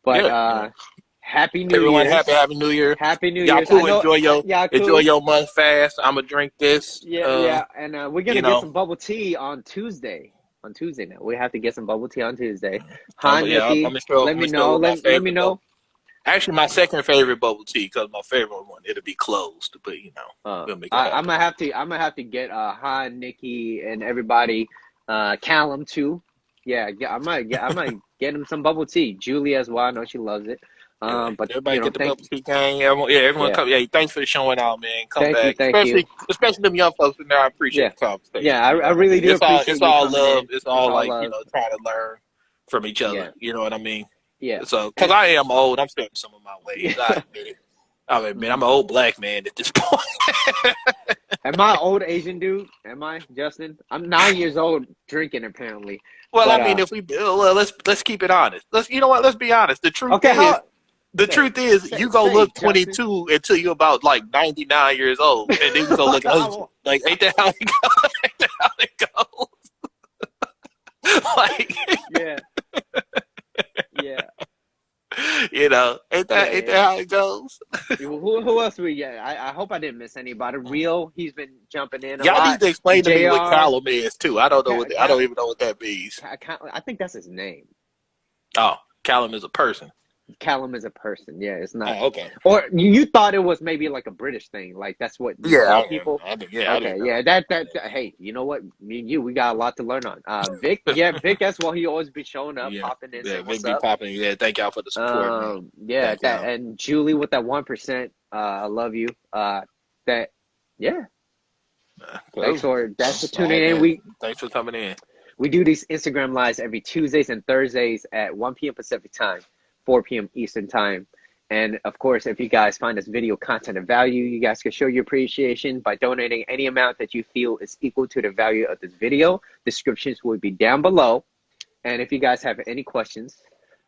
But Happy New Year. Everyone, happy New Year. Happy New Year. Enjoy your month fast. I'm gonna drink this. And we're gonna get some bubble tea on Tuesday. On Tuesday now, we have to get some bubble tea on Tuesday. Hi, Nikki. Let me know. Let me know. Actually, my second favorite bubble tea, because my favorite one it'll be closed, but we'll make it happen. I'm gonna have to get Han, Nikki, and everybody. Callum too. Yeah, I might get him some bubble tea. Julie as well. I know she loves it. But everybody get the bubble tea gang. Everyone come. Yeah, thanks for showing out, man. Come back. Thank you. Especially them young folks in there. I appreciate the conversation. Yeah, I really do. It's all love. It's all like love. Trying to learn from each other. Yeah. You know what I mean? Yeah. So, because I am old, I'm still in some of my ways. I admit it. I'm an old black man at this point. Am I old Asian dude? Am I, Justin? I'm 9 years old drinking apparently. Well, I mean, if we let's keep it honest. Let's be honest. The truth is, you go look 22 Justin. Until you're about like 99 years old, and then you go look like ain't that how it goes? Like yeah. Ain't that how it goes? Who else we get? I hope I didn't miss anybody. Real, he's been jumping in. Y'all need to explain to me what Callum is too. I don't know I don't even know what that means. I think that's his name. Oh, Callum is a person. Callum is a person. Yeah, it's not. Oh, okay. Or you thought it was maybe like a British thing, like that's what people. Hey, you know what? Me and you, we got a lot to learn on. Vic, Vic as well. He always be showing up, popping in. Yeah, Vic be popping. Yeah, thank y'all for the support. And Julie with that 1%. I love you. Cool. Thanks for tuning in. Thanks for coming in. We do these Instagram lives every Tuesdays and Thursdays at 1 p.m. Pacific time. 4 p.m. Eastern time. And of course, if you guys find this video content of value, you guys can show your appreciation by donating any amount that you feel is equal to the value of this video. Descriptions will be down below. And if you guys have any questions,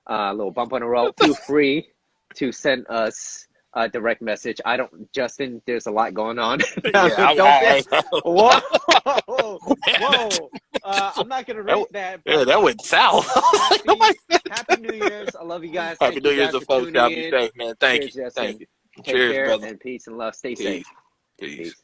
a little bump on the road, feel free to send us a direct message. Justin, there's a lot going on. Whoa. I'm not gonna rate that. Yeah, that went south. Happy New Year's. I love you guys. Happy New Year's to folks. Y'all be safe, man. Thank you. Cheers, Thank you. Take Cheers, care brother. and peace and love. Stay Peace. safe. Peace. Peace.